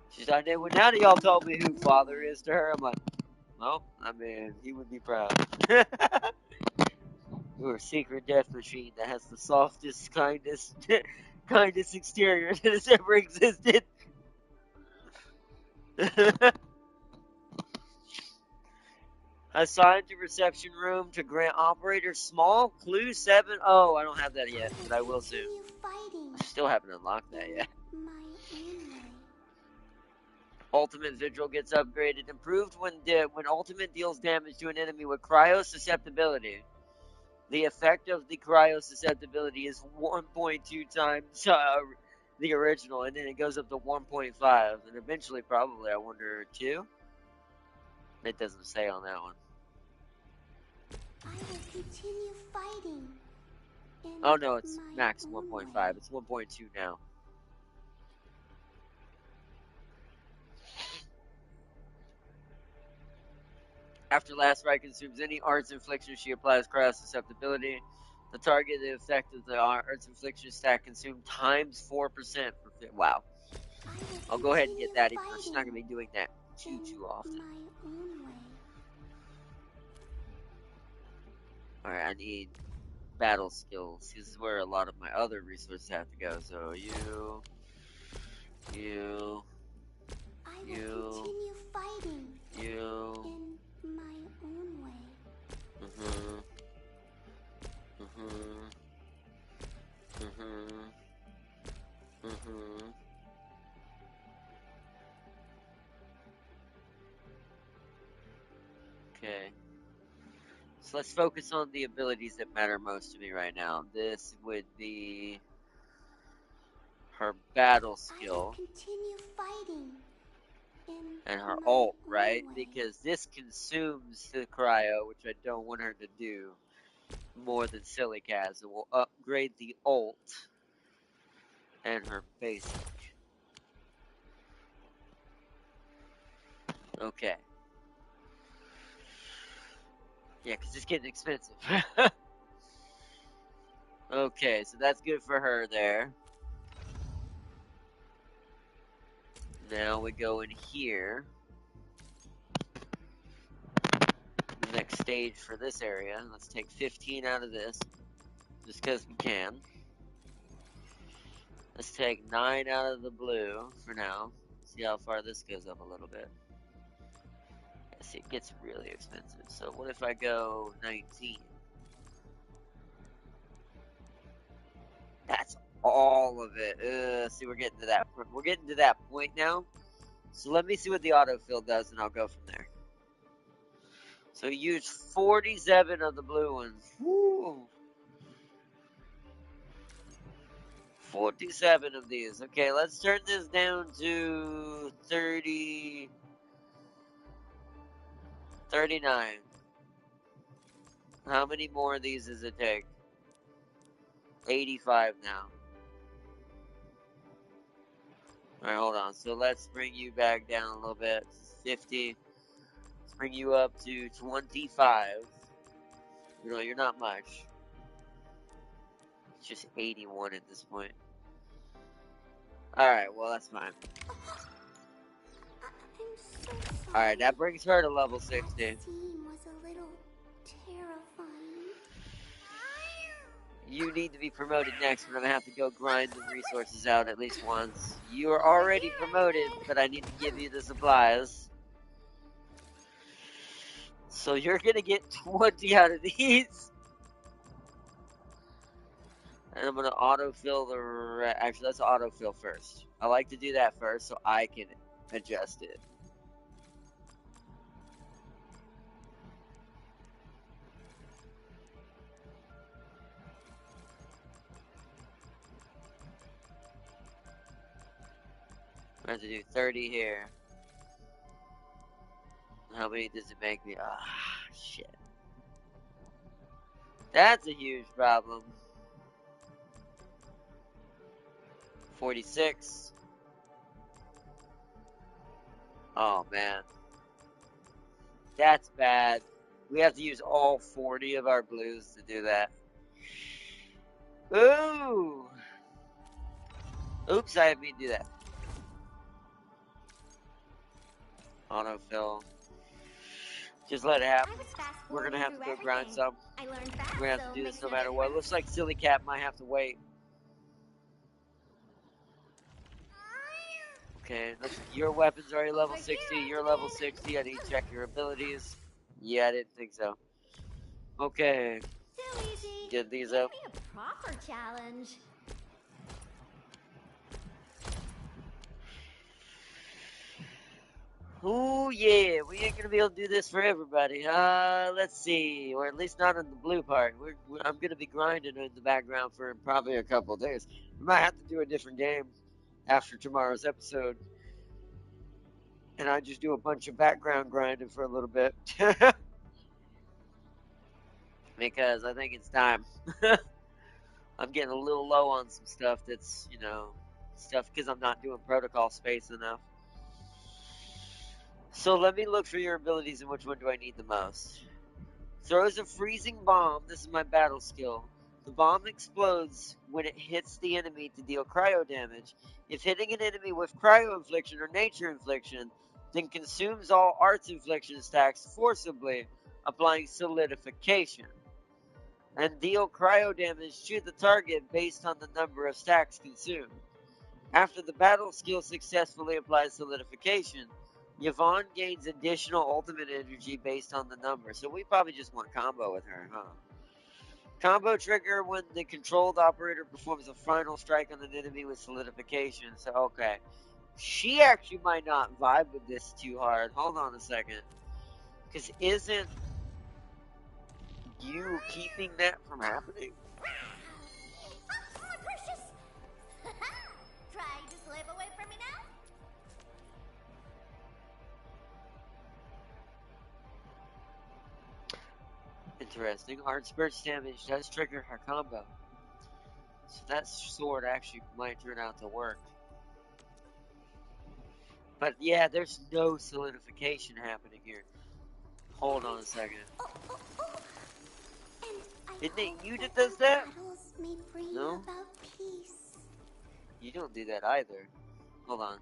She's like, well, now that y'all told me who father is to her, I'm like, well, I mean, he would be proud. You're a secret death machine that has the softest, kindest exterior that has ever existed. Assigned to reception room to grant operator small clue 7. Oh, I don't have that yet, but I will soon. I still haven't unlocked that yet. Ultimate Vigil gets upgraded. Improved when ultimate deals damage to an enemy with cryo susceptibility. The effect of the cryo susceptibility is 1.2 times the original, and then it goes up to 1.5, and eventually probably, I wonder, 2? It doesn't say on that one. I will continue fighting. Oh no, it's max 1.5. It's 1.2 now. After last fight consumes any arts infliction, she applies cryo susceptibility. The targeted effect of the arts infliction stack consumed times 4%. Wow. I'll go ahead and get that, even though she's not going to be doing that too often. Alright, I need battle skills. This is where a lot of my other resources have to go. So you. Continue fighting in my own way. Okay. So let's focus on the abilities that matter most to me right now. This would be her battle skill. Continue fighting and her ult, right? Because this consumes the cryo, which I don't want her to do more than Silly Cat. So we'll upgrade the ult and her basic. Okay. Yeah, because it's getting expensive. Okay, so that's good for her there. Now we go in here. The next stage for this area. Let's take 15 out of this, just because we can. Let's take 9 out of the blue for now. See how far this goes up a little bit. Yeah, see, it gets really expensive. So what if I go 19? That's all of it. See, we're getting to that. We're getting to that point now. So let me see what the autofill does, and I'll go from there. So use 47 of the blue ones. Woo! 47 of these. Okay, let's turn this down to 30. 39. How many more of these does it take? 85 now. Alright, hold on. So let's bring you back down a little bit. 50. Let's bring you up to 25. You know, you're not much. It's just 81 at this point. Alright, well, that's fine. Alright, that brings her to level 60. You need to be promoted next, but I'm gonna have to go grind the resources out at least once. You are already promoted, but I need to give you the supplies. So you're gonna get 20 out of these. And I'm gonna autofill the actually, let's autofill first. I like to do that first so I can adjust it. I have to do 30 here. How many does it make me? Ah, shit. That's a huge problem. 46. Oh, man. That's bad. We have to use all 40 of our blues to do that. Ooh! Oops, I didn't mean to do that. Autofill. Just let it happen. We're gonna have to go grind some. We're gonna have to do this no matter what. Looks like Silly Cat might have to wait. Okay, your weapon's already level 60. You're level 60. I need to check your abilities. Yeah, I didn't think so. Okay. Get these up. Give me a proper challenge. Ooh, yeah, we ain't gonna be able to do this for everybody. Let's see, or at least not in the blue part. I'm gonna be grinding in the background for probably a couple of days. We might have to do a different game after tomorrow's episode, and I just do a bunch of background grinding for a little bit because I think it's time. I'm getting a little low on some stuff that's, stuff because I'm not doing protocol space enough. So let me look for your abilities and which one do I need the most. Throws a freezing bomb. This is my battle skill. The bomb explodes when it hits the enemy to deal cryo damage. If hitting an enemy with cryo infliction or nature infliction, then consumes all arts infliction stacks forcibly, applying solidification. And deal cryo damage to the target based on the number of stacks consumed. After the battle skill successfully applies solidification, Yvonne gains additional ultimate energy based on the number. So we probably just want combo with her, huh? Combo trigger when the controlled operator performs a final strike on an enemy with solidification. So, okay. She actually might not vibe with this too hard. Hold on a second. Because isn't you keeping that from happening? Oh, my precious! Trying to slip away from me now? Interesting. Hard spurts damage does trigger her combo. So that sword actually might turn out to work. But yeah, there's no solidification happening here. Hold on a second. Isn't it you that does that? No? About peace. You don't do that either. Hold on.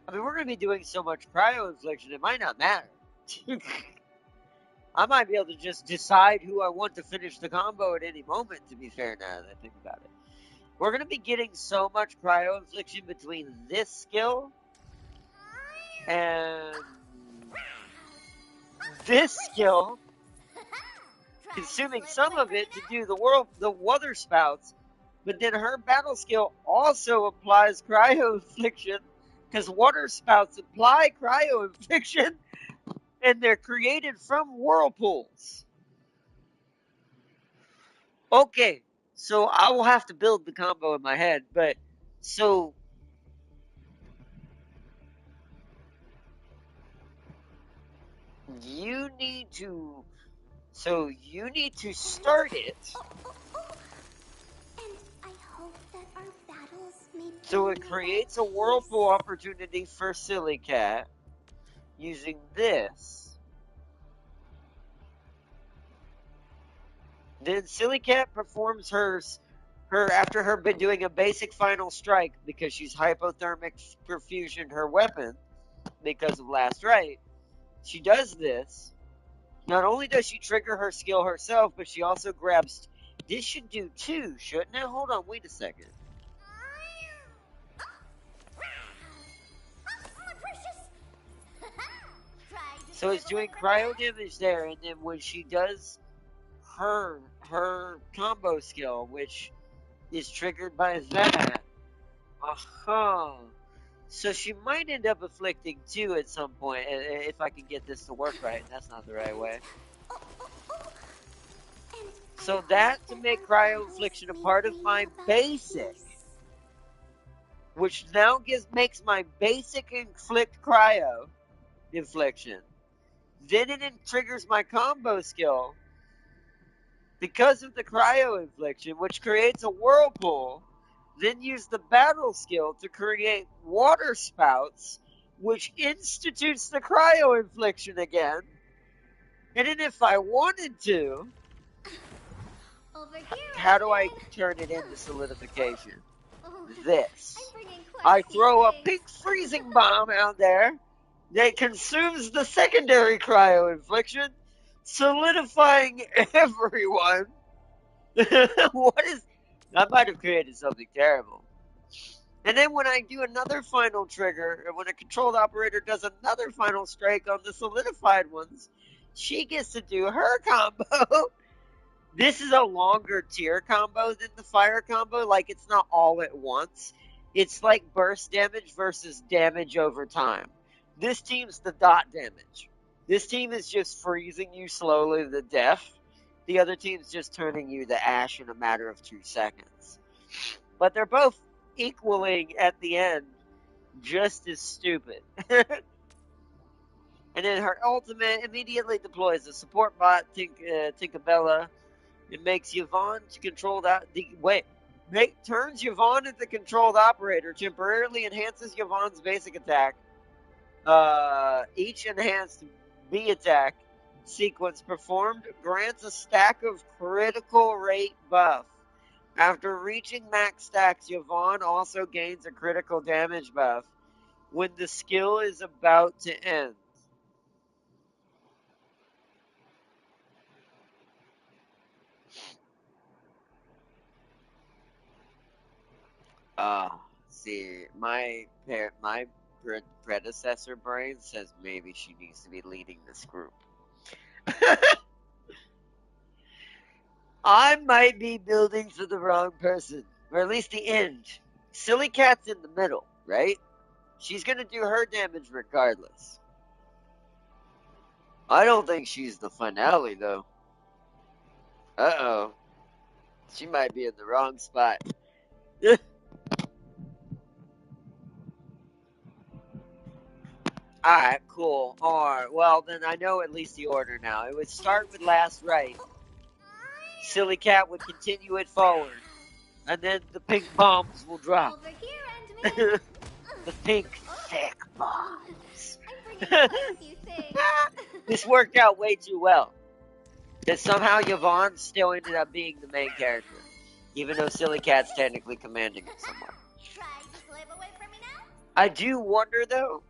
I mean, we're going to be doing so much cryo infliction, it might not matter. I might be able to just decide who I want to finish the combo at any moment, to be fair, now that I think about it. We're going to be getting so much cryo infliction between this skill and this skill, consuming some of it to do the water spouts, but then her battle skill also applies cryo infliction, because water spouts apply cryo infliction, and they're created from whirlpools. Okay, so I will have to build the combo in my head, but so you need to start it. And I hope that our battles may So it creates a whirlpool opportunity for Silly Cat using this. Then Silly Cat performs her after her been doing a basic final strike because she's hypothermic perfusion her weapon because of last right. She does this. Not only does she trigger her skill herself, but she also grabs. This should do two, shouldn't it? Hold on, wait a second. So it's doing cryo damage there, and then when she does her combo skill, which is triggered by that, Uh-huh. So she might end up afflicting 2 at some point if I can get this to work right, and that's not the right way. Oh, oh, oh. And So I that hope to that make our cryo vows infliction a may part of bring my about basic, peace. which now makes my basic inflict cryo infliction. Then it triggers my combo skill because of the cryo infliction, which creates a whirlpool. Then use the battle skill to create water spouts, which institutes the cryo infliction again. And then if I wanted to, Over here, how do I Edmund. turn it into solidification? Oh, This. I'm bringing quite I a few throw a things. pink freezing bomb out there that consumes the secondary cryo infliction, solidifying everyone. What is... I might have created something terrible. And then when I do another final trigger, or when a controlled operator does another final strike on the solidified ones, she gets to do her combo. This is a longer tier combo than the fire combo. Like, it's not all at once. It's like burst damage versus damage over time. This team's the dot damage. This team is just freezing you slowly to death. The other team's just turning you to ash in a matter of 2 seconds. But they're both equaling at the end just as stupid. And then her ultimate immediately deploys a support bot, Tinkerbella. It makes Yvonne to control that. Turns Yvonne into controlled operator, temporarily enhances Yvonne's basic attack. Each enhanced B attack sequence performed grants a stack of critical rate buff. After reaching max stacks, Yvonne also gains a critical damage buff when the skill is about to end. See, my predecessor brain says maybe she needs to be leading this group. I might be building for the wrong person, or at least the end. Silly Cat's in the middle, right? She's gonna do her damage regardless. I don't think she's the finale, though. Uh-oh. She might be in the wrong spot. Alright, cool. Alright, well, then I know at least the order now. It would start with last right. Silly Cat would continue it forward. And then the pink bombs will drop. Over here, Edmund. The pink, thick bombs. I'm bringing quite a few things. This worked out way too well. That somehow Yvonne still ended up being the main character. Even though Silly Cat's technically commanding it somewhat. Try to slip away from me now. I do wonder, though.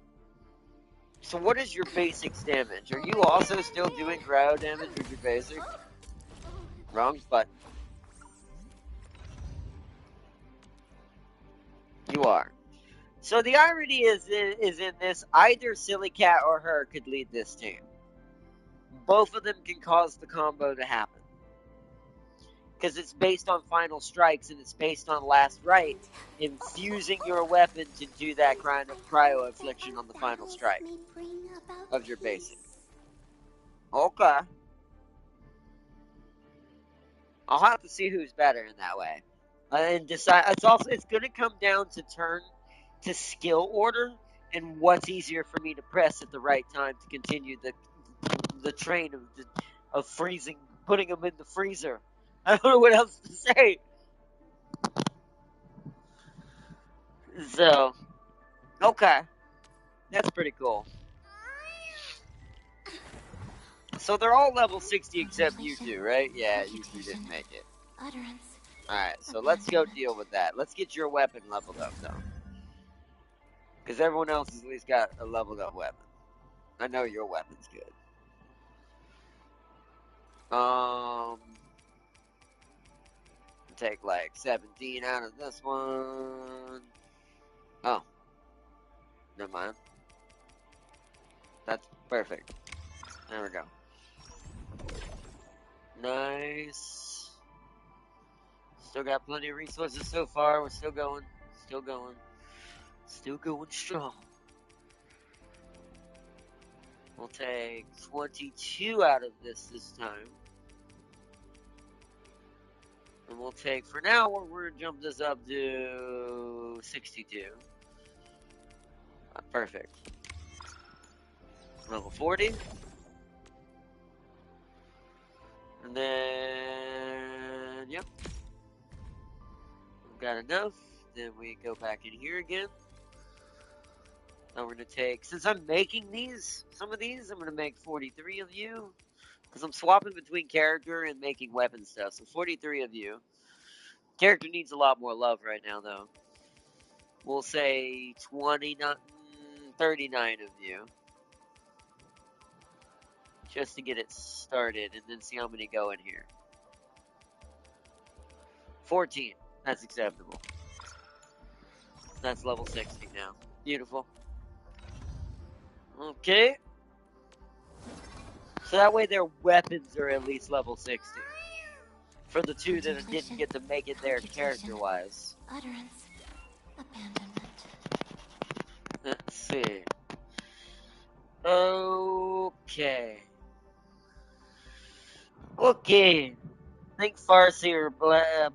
So what is your basics damage? Are you also still doing cryo damage with your basic? Wrong button. You are. So the irony is in this, either Silly Cat or her could lead this team. Both of them can cause the combo to happen. Because it's based on final strikes and it's based on last right, infusing your weapon to do that kind of cryo affliction on the final strike of your basic. Okay. I'll have to see who's better in that way. And decide. It's going to come down to skill order and what's easier for me to press at the right time to continue the train of freezing, putting them in the freezer. I don't know what else to say. So, okay. That's pretty cool. So they're all level 60 except you two, right? Yeah, you two didn't make it. Utterance. Alright, so let's go deal with that. Let's get your weapon leveled up, though. Because everyone else has at least got a leveled up weapon. I know your weapon's good. Take like 17 out of this one. Oh. Never mind. That's perfect. There we go. Nice. Still got plenty of resources so far. We're still going. Still going. Still going strong. We'll take 22 out of this time. And we'll take, for now, we're going to jump this up to 62. Perfect. Level 40. And then, yep. We've got enough. Then we go back in here again. Now we're going to take, since I'm making these, some of these, I'm going to make 43 of you. Because I'm swapping between character and making weapon stuff. So 43 of you. Character needs a lot more love right now, though. We'll say 39 of you. Just to get it started, and then see how many go in here. 14. That's acceptable. That's level 60 now. Beautiful. Okay. So that way their weapons are at least level 60. For the two that didn't get to make it there character-wise. Utterance. Abandonment. Let's see. Okay. Okay. I think Farseer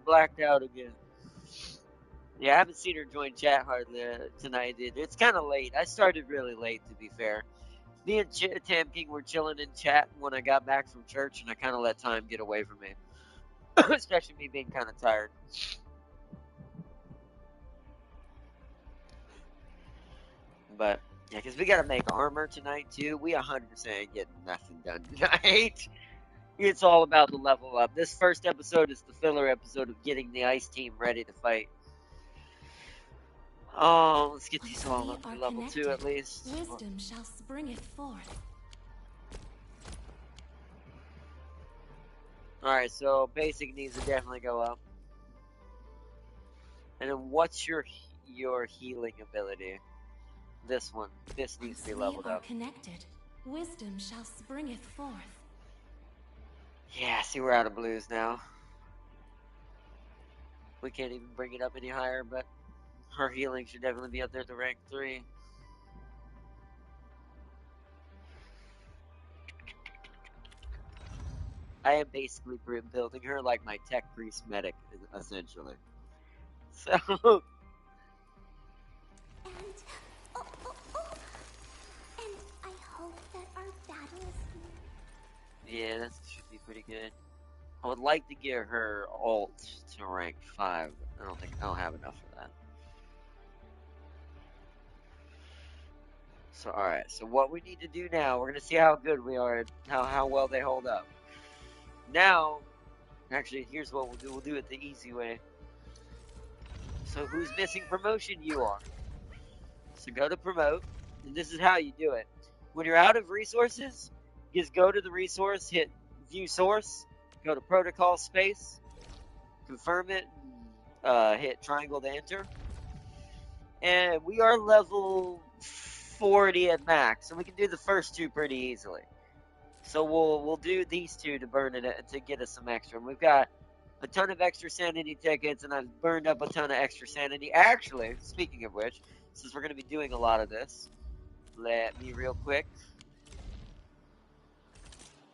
blacked out again. Yeah, I haven't seen her join chat hardly tonight either. It's kind of late. I started really late, to be fair. Me and Tam King were chilling in chat when I got back from church, and I kind of let time get away from me. Especially me being kind of tired. But, yeah, because we got to make armor tonight, too. We 100% ain't getting nothing done tonight. It's all about the level up. This first episode is the filler episode of getting the ice team ready to fight. Oh, let's get these all up to level 2 at least. Wisdom shall springeth forth. Alright, so basic needs to definitely go up. And then what's your healing ability? This one. This needs to be leveled up. Connected. Wisdom shall springeth forth. Yeah, see, we're out of blues now. We can't even bring it up any higher, but her healing should definitely be up there to rank 3. I am basically building her like my tech priest medic, essentially. So. And, and I hope that our battle is. Yeah, that should be pretty good. I would like to get her alt to rank 5. I don't have enough for that. So, alright, so what we need to do now, we're going to see how good we are, how well they hold up. Now, actually, here's what we'll do. We'll do it the easy way. So, who's missing promotion? You are. So, go to promote, and this is how you do it. When you're out of resources, just go to the resource, hit view source, go to protocol space, confirm it, hit triangle to enter. And we are level 40 at max, so we can do the first 2 pretty easily. So we'll do these 2 to burn it to get us some extra. And we've got a ton of extra sanity tickets, and I've burned up a ton of extra sanity. Actually, speaking of which, since we're going to be doing a lot of this, let me real quick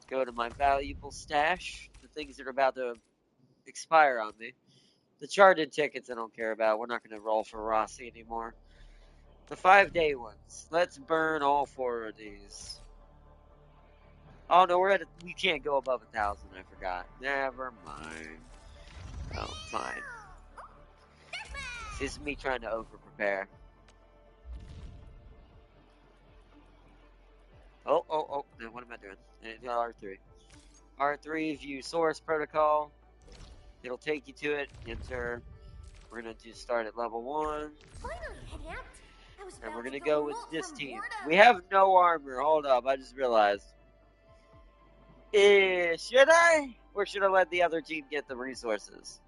go to my valuable stash, the things that are about to expire on me. The charted tickets I don't care about. We're not going to roll for Rossi anymore. The 5-day ones. Let's burn all 4 of these. Oh no, we can't go above 1,000. I forgot. Never mind. Oh, fine. This is me trying to over-prepare. Oh. Now what am I doing? R3. R3, view source protocol. It'll take you to it. Enter. We're going to just start at level 1. And we're going to go with this team. We have no armor. Hold up. I just realized. Should I? Or should I let the other team get the resources?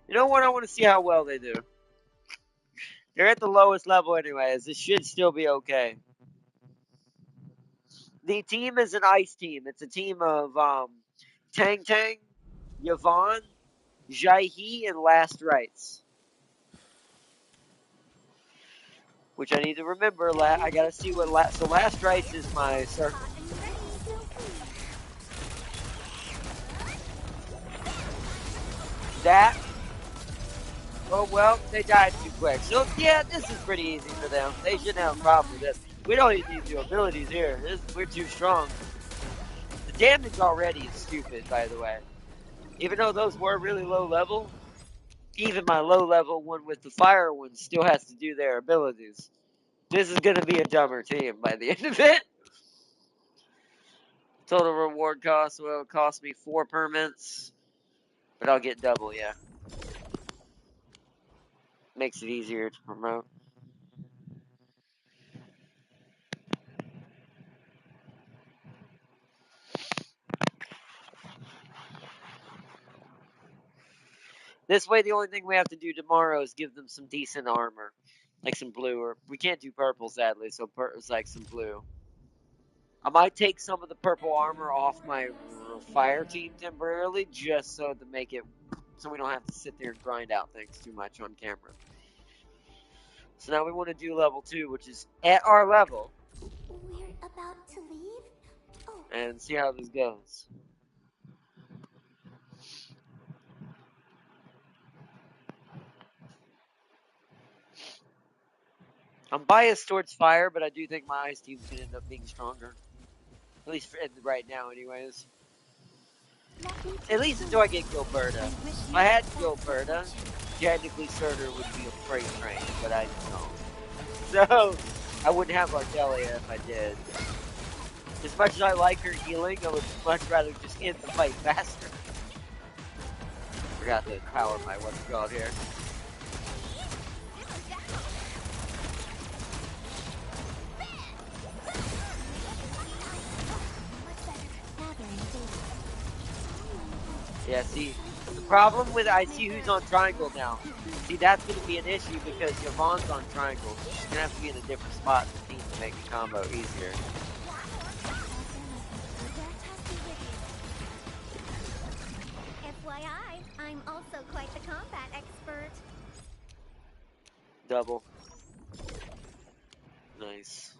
You know what? I want to see how well they do. They're at the lowest level anyways. This should still be okay. The team is an ice team. It's a team of Tang Tang, Yvonne, Jaihe, and Last Rites. which I need to remember. I gotta see what so last rites is my circle. That. Oh well, they died too quick. So yeah, this is pretty easy for them. They shouldn't have a problem with this. We don't even need to do abilities here. We're too strong. The damage already is stupid, by the way. Even though those were really low level, even my low level one with the fire one still has to do their abilities. This is going to be a dumber team by the end of it. Total reward cost will cost me 4 permits, but I'll get double, yeah. Makes it easier to promote. This way, the only thing we have to do tomorrow is give them some decent armor. Like some blue, or we can't do purple, sadly, so it's like some blue. I might take some of the purple armor off my fire team temporarily, just so to make it, so we don't have to sit there and grind out things too much on camera. So now we want to do level 2, which is at our level. We're about to leave? Oh. And see how this goes. I'm biased towards fire, but I do think my ice team's going to end up being stronger. At least right now, anyways. At least until I get Gilberta. If I had Gilberta, technically Surtur would be a freight train, but I don't. So, I wouldn't have Ardelia if I did. As much as I like her healing, I would much rather just end the fight faster. Forgot to power my what's it called here. Yeah, see, the problem with I see who's on triangle now. See, that's going to be an issue because Yvonne's on triangle. She's going to have to be in a different spot in the team to make the combo easier. FYI, I'm also quite the combat expert. Double. Nice.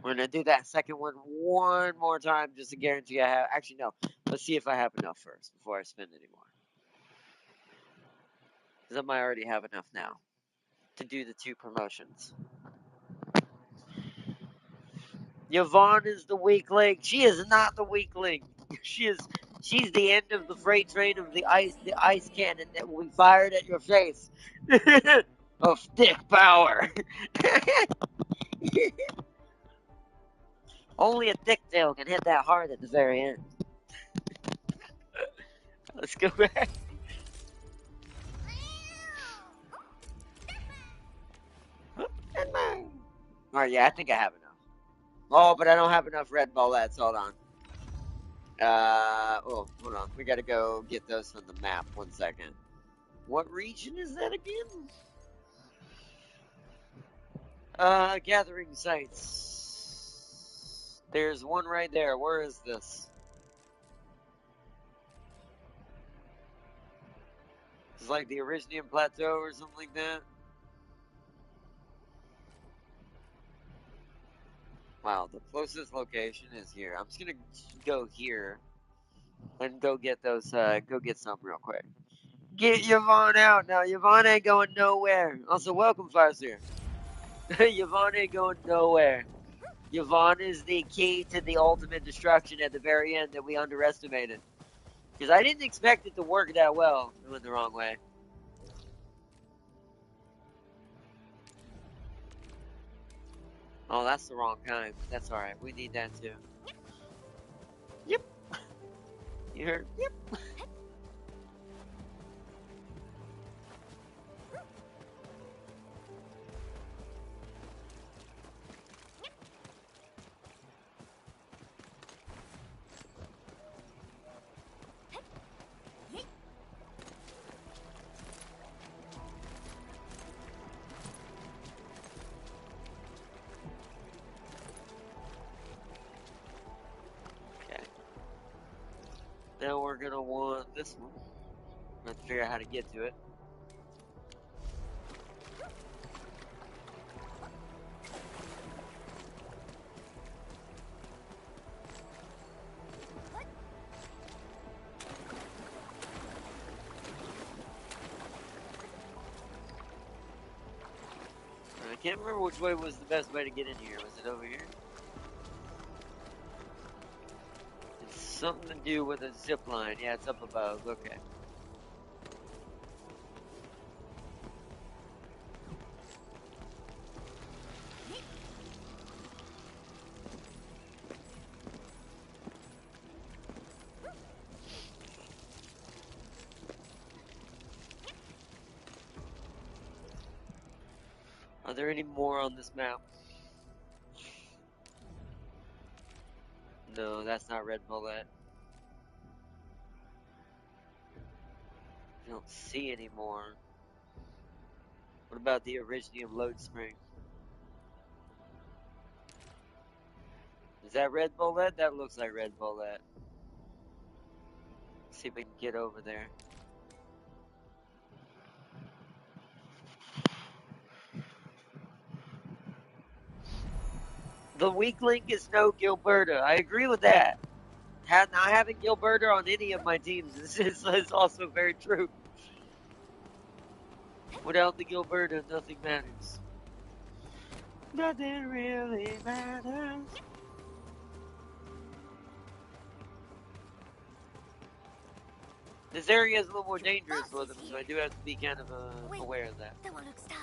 We're going to do that second one more time just to guarantee I have... Actually, no. Let's see if I have enough first before I spend any more. Because I might already have enough now to do the 2 promotions. Yvonne is the weak link. She is not the weak link. She's the end of the freight train of the ice cannon that will be fired at your face. Of thick power. Only a thick tail can hit that hard at the very end. Let's go back. Alright, yeah, I think I have enough. Oh, but I don't have enough red bullets. Hold on. Oh, hold on. We gotta go get those from the map. 1 second. What region is that again? Gathering sites. There's one right there. Where is this? It's like the Originium Plateau or something like that. Wow, the closest location is here. I'm just gonna go here and go get those, go get some real quick. Get Yvonne out now. Yvonne ain't going nowhere. Also, welcome, Farseer. Yvonne ain't going nowhere. Yvonne is the key to the ultimate destruction at the very end that we underestimated. Because I didn't expect it to work that well. It went the wrong way. Oh, that's the wrong kind. That's alright. We need that too. Yep. You heard? Yep. Now we're gonna want this one. Let's figure out how to get to it. Can't remember which way was the best way to get in here. Was it over here? It's something to do with a zip line. Yeah, it's up above. Okay. Are there any more on this map? No, that's not Red Bullet. I don't see any more. What about the Originium load spring? Is that Red Bullet? That looks like Red Bullet. See if we can get over there. The weak link is no Gilberta. I agree with that. Not having Gilberta on any of my teams is also very true. Without the Gilberta, nothing matters. Nothing really matters. This area is a little more dangerous with them, so I do have to be kind of aware of that. That one looks tough.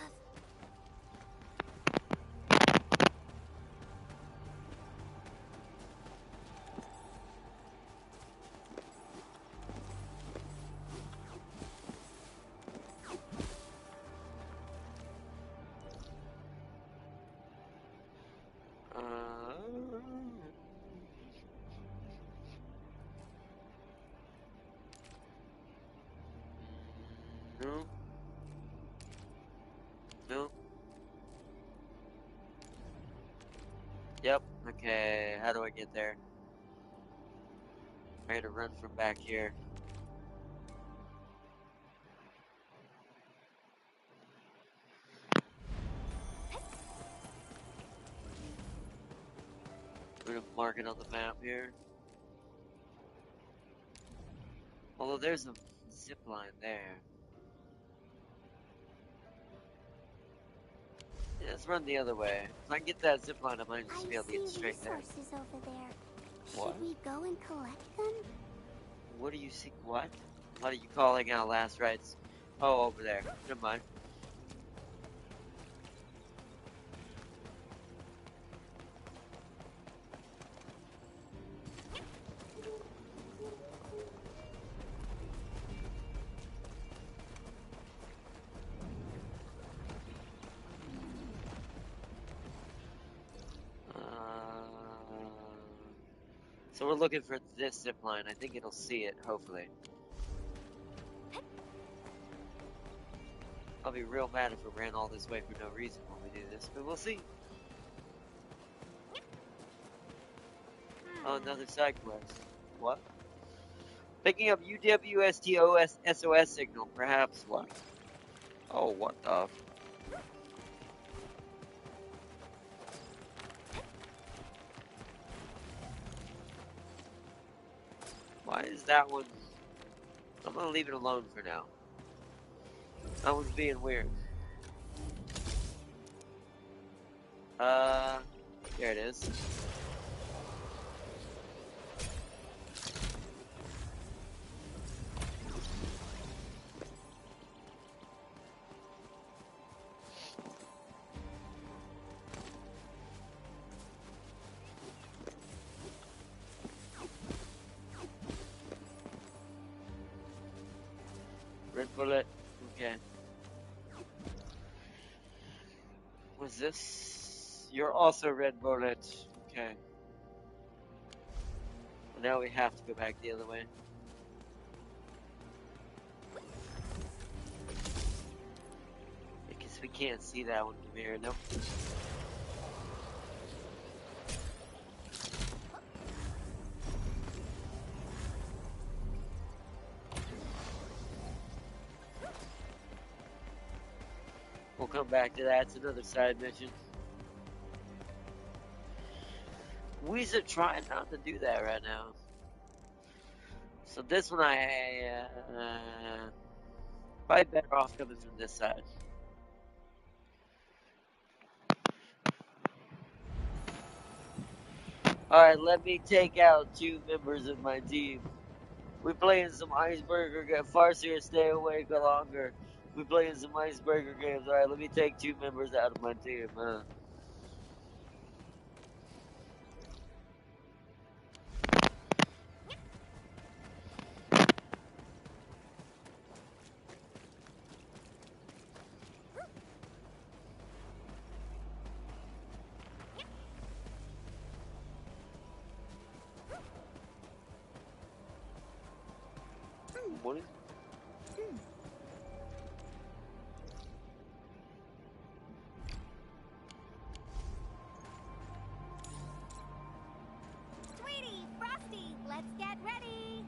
No. No. Yep. Okay, how do I get there? I had to run from back here. I'm gonna mark it on the map here. Although there's a zip line there. Yeah, let's run the other way. If I can get that zip line, I might just be able to get straight there. Resources over there. What? Should we go and collect them? What do you see? What? What are you calling out last rites? Oh, over there. Never mind. So we're looking for this zip line. I think it'll see it, hopefully. I'll be real mad if we ran all this way for no reason when we do this, but we'll see. Oh, another side quest. What? Picking up UWST SOS signal, perhaps what? Oh, what the? Why is that one? I'm gonna leave it alone for now. That one's being weird. There it is. Red bullet. Okay. Was this? You're also red bullet. Okay. Well, now we have to go back the other way. Because we can't see that one from here. Nope. We'll come back to that. It's another side mission. Weezer trying not to do that right now. So this one I probably better off coming from this side. Alright, let me take out 2 members of my team. We playing some icebreaker games. Farseer, stay awake longer. We playing some icebreaker games. Alright, let me take 2 members out of my team. What is Sweetie, Frosty, let's get ready.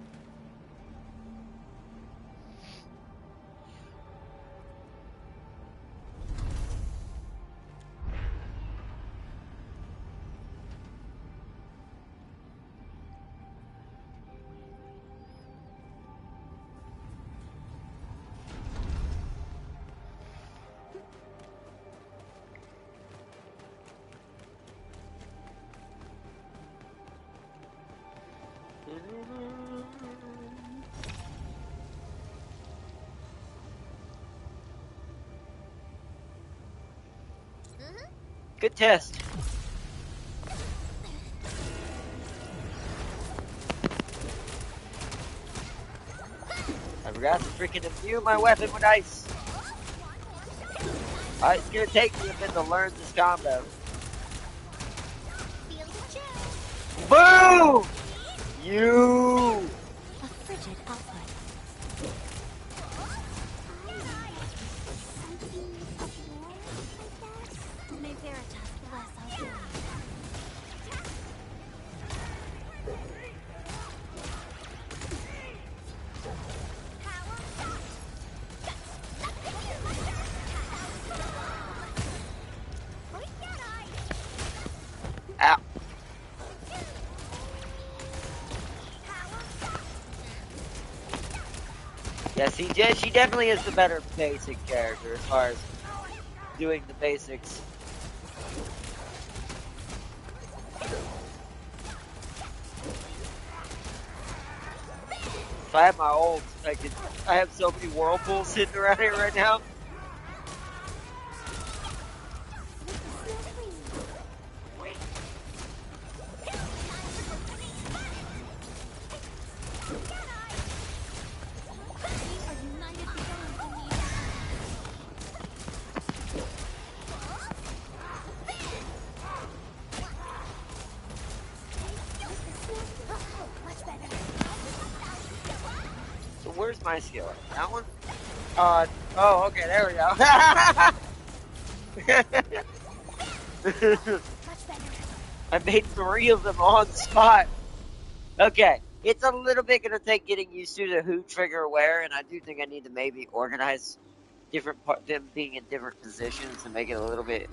Good test. I forgot to freaking imbue my weapon with ice. It's gonna take me a bit to learn this combo. Feel the chill. Boom! You! A frigid output. May Veritas bless our journey. Ow. Yeah, see, she definitely is the better basic character as far as doing the basics. If I had my ult, I have so many whirlpools sitting around here right now. So where's my skill? That one? Oh, okay, there we go. I made 3 of them on the spot. Okay, it's a little bit gonna take getting used to the who trigger where, and I do think I need to maybe organize them being in different positions to make it a little bit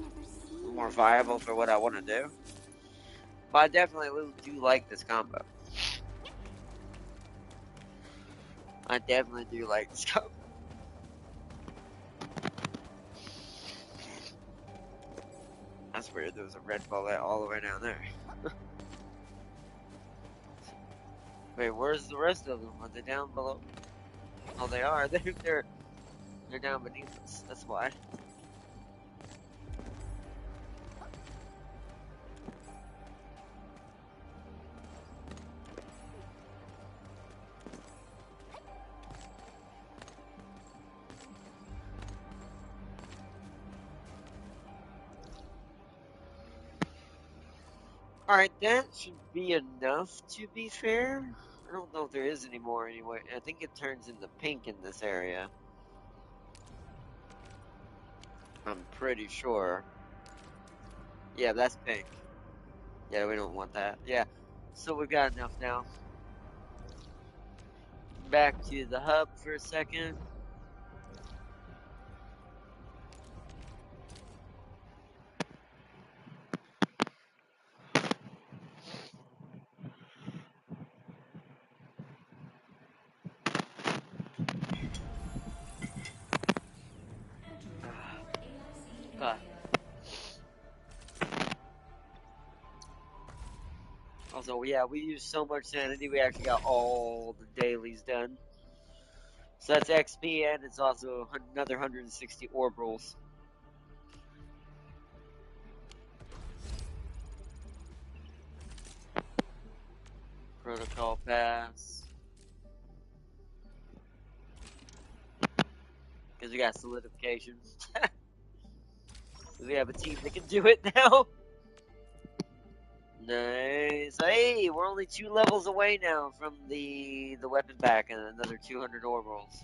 more viable for what I want to do. But I definitely do like this combo. I definitely do like this combo. That's weird. There was a red bullet all the way down there. Wait, where's the rest of them? Are they down below? Oh, they are. They're down beneath us. That's why. Alright, that should be enough, to be fair. I don't know if there is any more anyway. I think it turns into pink in this area. I'm pretty sure. Yeah, that's pink. Yeah, we don't want that. Yeah, so we've got enough now. Back to the hub for a second. God. Also, yeah, we used so much sanity, we actually got all the dailies done. So that's XP, and it's also another 160 orb rolls. Protocol pass. Because we got solidification. We have a team that can do it now. Nice. Hey, we're only 2 levels away now from the weapon pack and another 200 orb rolls.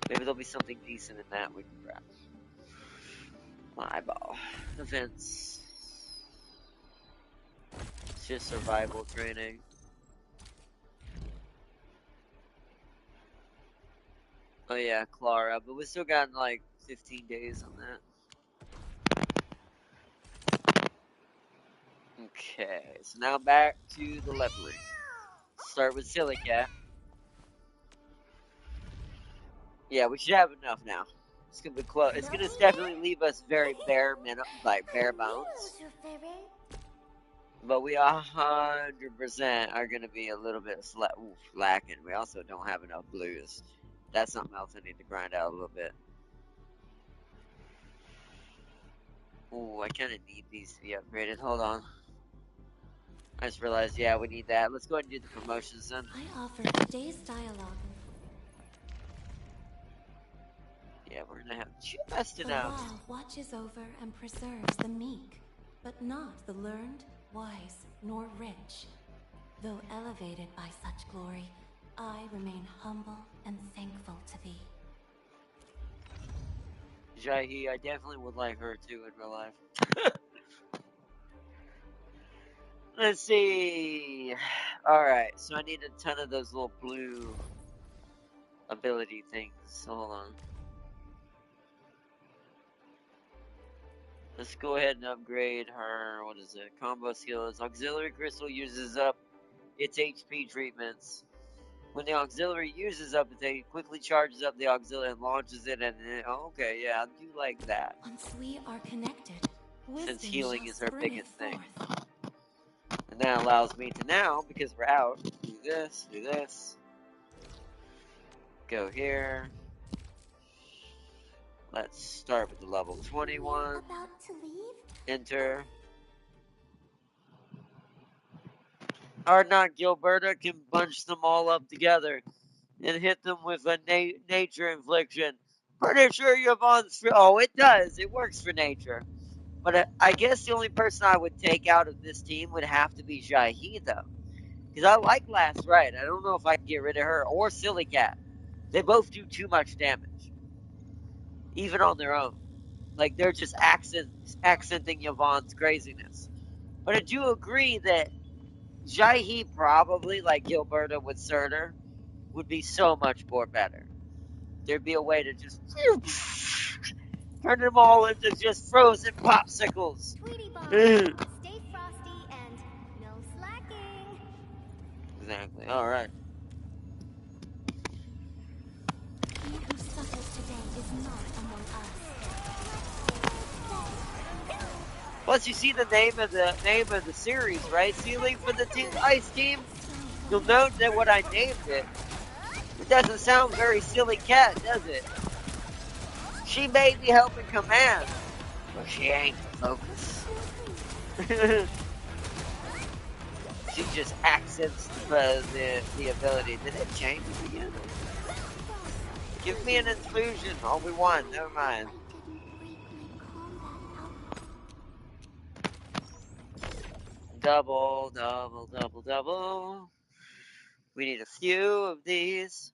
Maybe there'll be something decent in that we can grab. My eyeball. Defense. It's just survival training. Oh yeah, Clara, but we still got like 15 days on that. Okay, so now back to the leveling. Start with Silly Cat. Yeah, we should have enough now. It's gonna be close. It's gonna definitely leave us very bare bones. But we 100% are gonna be a little bit lacking. We also don't have enough blues. That's something else I need to grind out a little bit. Ooh, I kind of need these to be upgraded. Hold on. I just realized, yeah, we need that. Let's go ahead and do the promotions then. I offer today's dialogue. Yeah, we're gonna have just The enough. law watches over and preserves the meek, but not the learned, wise, nor rich. Though elevated by such glory, I remain humble and thankful to thee. Jahi, I definitely would like her too in real life. Let's see. Alright, so I need a ton of those little blue ability things. So hold on. Let's go ahead and upgrade her. What is it? Combo skills. Auxiliary crystal uses up its HP treatments. When the auxiliary uses up, it quickly charges up the auxiliary and launches it. And okay, yeah, I do like that. Once we are connected, Since healing is her biggest thing. Forth. And that allows me to now, because we're out, do this, go here. Let's start with the level 21. About to leave? Enter. Arknight Gilberta can bunch them all up together and hit them with a nature infliction. Pretty sure Yvonne's oh, it does. It works for nature. But I guess the only person I would take out of this team would have to be Jahi, though. Because I like Last Ride. I don't know if I can get rid of her or Silly Cat. They both do too much damage. Even on their own. Like, they're just accenting Yvonne's craziness. But I do agree that Jahi probably, like Gilberta with Surtur, would be so much more better. There'd be a way to just turn them all into just frozen popsicles. Tweety Bomb, stay frosty and no slacking. Exactly. Alright. He who suffers today is not among us. Plus, you see the name of the series, right? Ceiling for the Ice Team. You'll note that when I named it, it doesn't sound very Silly Cat, does it? She may be helping command, but she ain't the focus. She just accents the ability. Did it change again? Give me an inclusion. Only one. Never mind. Double, double, double, double. We need a few of these.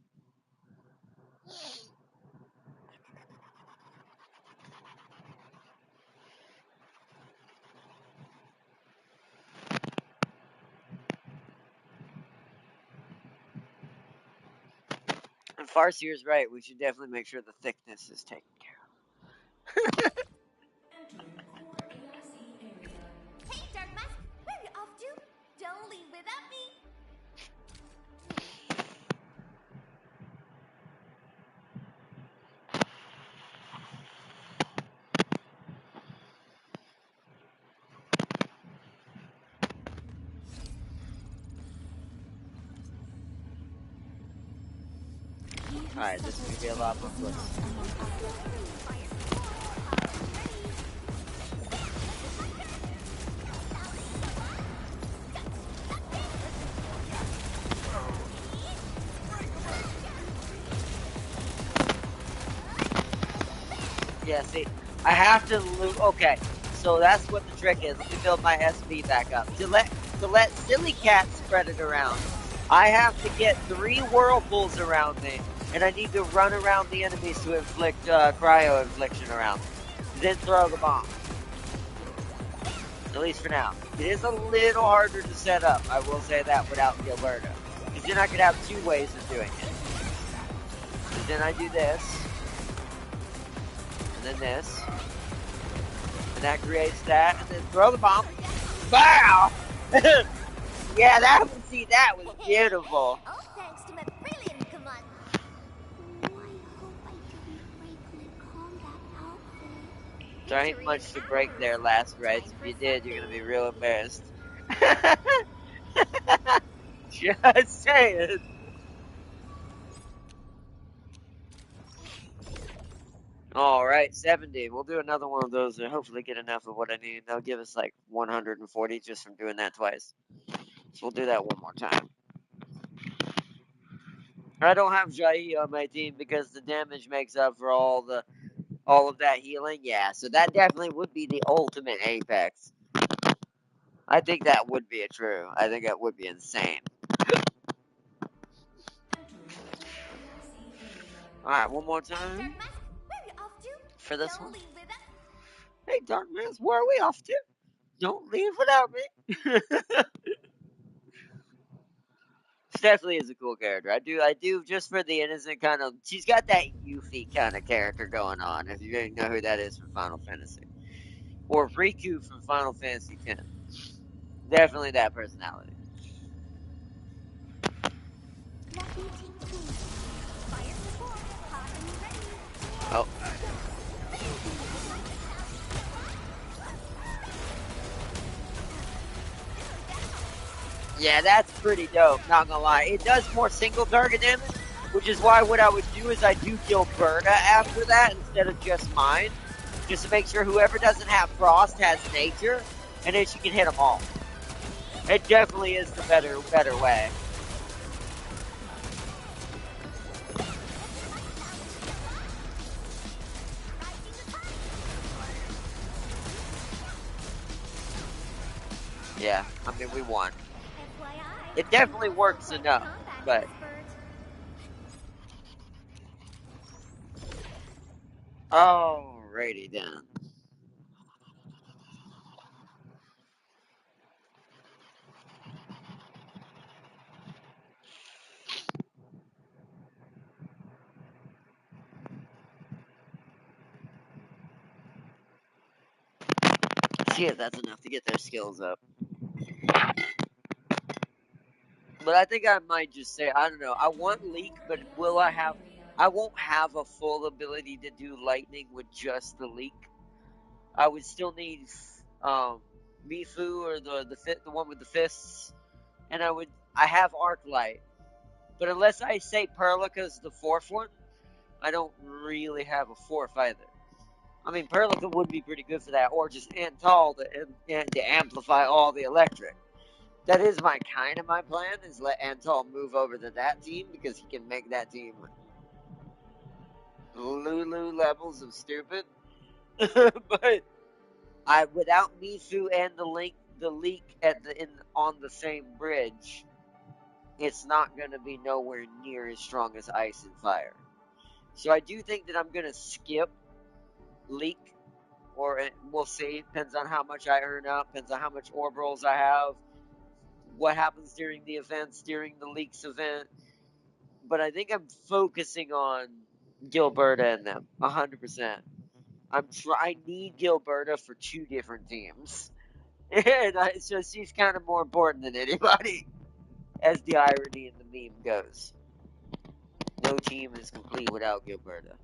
And Farseer's right. We should definitely make sure the thickness is taken care of. Hey, Dark Mask, where are you off to? Don't leave without me. Alright, this is gonna be a lot more fun. Yeah, see, I have to loot. Okay, so that's what the trick is. Let me build my SP back up. To let Silly Cat spread it around, I have to get 3 whirlpools around me, and I need to run around the enemies to inflict cryo infliction around them. Then throw the bomb. At least for now. It is a little harder to set up, I will say that, without Gilberto. Because then I could have 2 ways of doing it. And then I do this. And then this. And that creates that. And then throw the bomb. Wow! Yeah, that was beautiful. All thanks to my brilliant command. Oh, I hope I didn't break my combat outfit. There ain't much to break there, last rights. If you did, you're gonna be real embarrassed. Just saying. Alright, 70. We'll do another one of those and hopefully get enough of what I need. They'll give us like 140 just from doing that twice. So we'll do that one more time. I don't have Jai on my team because the damage makes up for all of that healing. Yeah, so that definitely would be the ultimate Apex. I think that would be true. I think that would be insane. Alright, one more time. Dark Mask, where are you off to? For this Don't one. leave with us. Hey, Dark Mask, where are we off to? Don't leave without me. Stephanie is a cool character. I do just for the innocent kind of. She's got that Yuffie kind of character going on. If you didn't know who that is from Final Fantasy, or Riku from Final Fantasy X. Definitely that personality. Let me take two. Fire support, hot and ready. Oh. Yeah, that's pretty dope, not gonna lie. It does more single target damage, which is why what I would do is I do Gilberta after that instead of just mine. Just to make sure whoever doesn't have Frost has Nature, and then she can hit them all. It definitely is the better way. Yeah, I mean, we won. FYI, It definitely works enough, but... Alrighty then. See if that's enough to get their skills up. But I think I might just say, I don't know, I want Leak, but I won't have a full ability to do Lightning with just the Leak. I would still need, Mifu or the one with the fists, and I have Arclight. But unless I say Perlica's the 4th one, I don't really have a 4th either. I mean, Perlica would be pretty good for that, or just Antal to amplify all the electric. That is my plan, is let Antal move over to that team, because he can make that team Lulu levels of stupid. But without Mifu and the leak on the same bridge, it's not going to be nowhere near as strong as Ice and Fire. So I do think that I'm going to skip Leak, or we'll see. Depends on how much I earn up, depends on how much orb rolls I have, what happens during the events, during the Leaks event. But I think I'm focusing on Gilberta and them, 100%. I need Gilberta for 2 different teams. And so she's kind of more important than anybody, as the irony in the meme goes. No team is complete without Gilberta.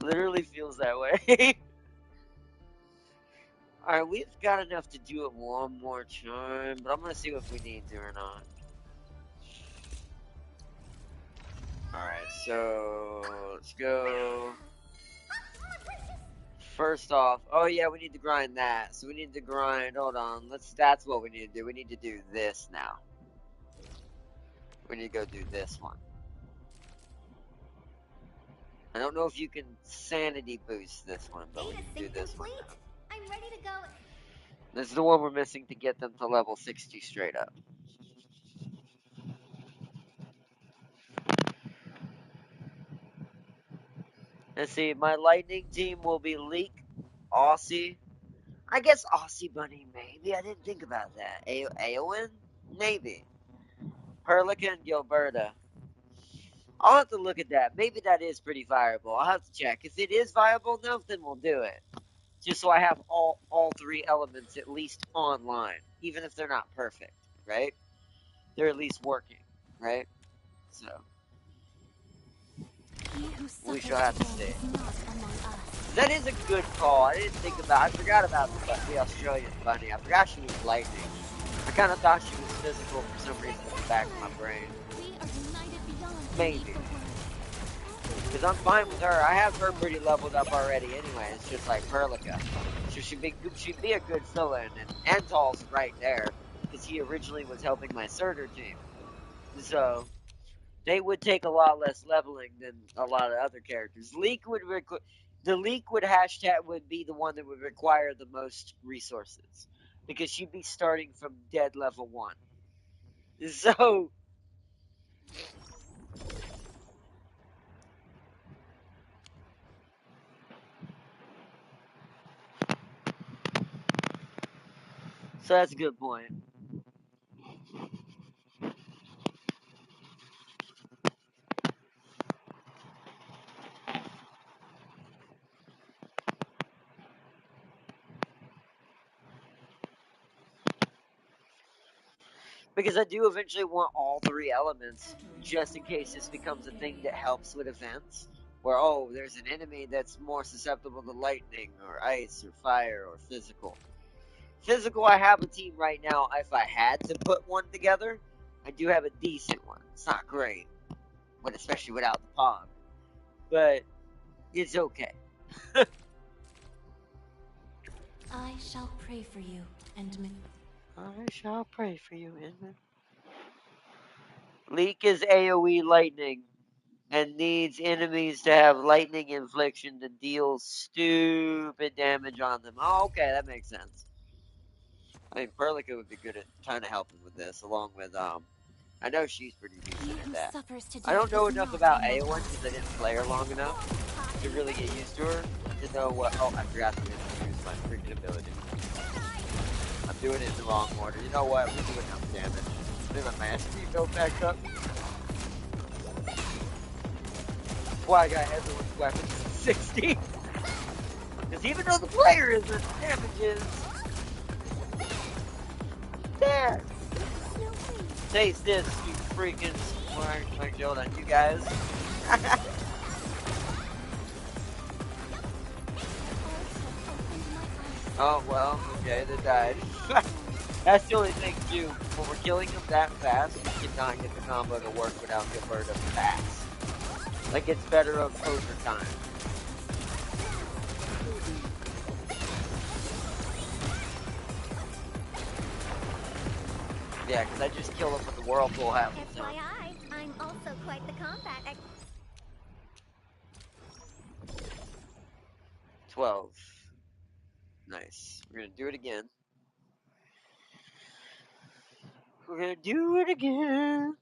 Literally feels that way. Alright, we've got enough to do it one more time, but I'm gonna see if we need to or not. Alright, so let's go. First off, oh yeah, we need to grind that. So we need to grind, hold on, that's what we need to do. We need to do this now. We need to go do this one. I don't know if you can sanity boost this one, but we can do this one now. I'm ready to go. This is the one we're missing to get them to level 60 straight up. Let's see, my lightning team will be Leek, Aussie. I guess Aussie Bunny, maybe. I didn't think about that. Aowen? Maybe. Perlica and Gilberta. I'll have to look at that. Maybe that is pretty viable. I'll have to check. If it is viable enough, then we'll do it. Just so I have all three elements at least online. Even if they're not perfect, right? They're at least working, right? So we shall have to see. That is a good call. I forgot about the Australian bunny. I forgot she was lightning. I kind of thought she was physical for some reason in the back of my brain. Maybe. Because I'm fine with her. I have her pretty leveled up already anyway. It's just like Perlica. So she'd be a good fill-in. And Antal's right there. Because he originally was helping my Surtur team. So they would take a lot less leveling than a lot of other characters. The leak would hashtag would be the one that would require the most resources. Because she'd be starting from dead level 1. So that's a good point. Because I do eventually want all three elements, just in case this becomes a thing that helps with events. Where, oh, there's an enemy that's more susceptible to lightning, or ice, or fire, or physical. Physical, I have a team right now. If I had to put one together, I do have a decent one. It's not great, but especially without the pog. But it's okay. I shall pray for you, Endman. I shall pray for you, Endman. Leak is AoE lightning and needs enemies to have lightning infliction to deal stupid damage on them. Oh, okay, that makes sense. I mean, Perlica would be good at kind of helping with this, along with, I know she's pretty decent at that. I don't know enough about Aowen because I didn't play her long enough to really get used to her, to know what, oh, I forgot to use my freaking ability. I'm doing it in the wrong order. You know what, we're doing enough damage. Let my mastery built back up. Why I got everyone's weapons at 60. Because even though the player isn't, damage is there. Taste this, you freaking smart Jordan, you guys. Oh, well, okay, they died. That's the only thing, too. When we're killing them that fast, we cannot get the combo to work without Gilberta fast. Like, it's better over time. Yeah, because I just killed him with the whirlpool half the time. FYI, I'm also quite the combat 12. Nice. We're gonna do it again. We're gonna do it again.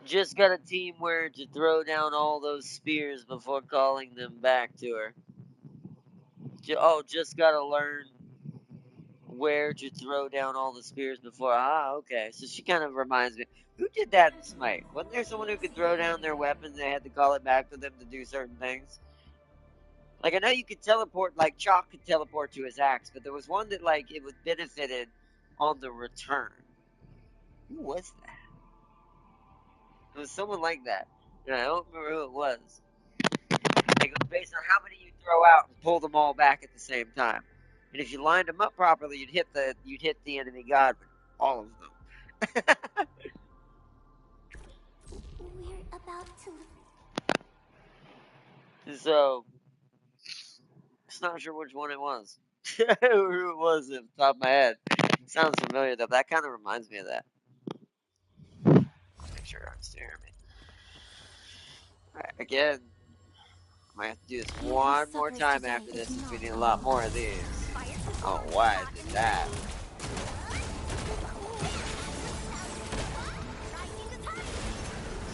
Just got a team where to throw down all those spears before calling them back to her. Just gotta learn where to throw down all the spears before. Ah, okay. So she kind of reminds me. Who did that in Smite? Wasn't there someone who could throw down their weapons and they had to call it back to them to do certain things? Like, I know you could teleport, like, Chalk could teleport to his axe, but there was one that, like, it was benefited on the return. Who was that? It was someone like that. And I don't remember who it was. It was based on how many you throw out and pull them all back at the same time. And if you lined them up properly, you'd hit the enemy god All of them. We're about to. So, just not sure which one it was. Who it was at the top of my head. Sounds familiar though. That kind of reminds me of that. Make sure I'm still hearing me. Alright, again. I might have to do this one more time after this since we need a lot more of these. Oh, why I did that?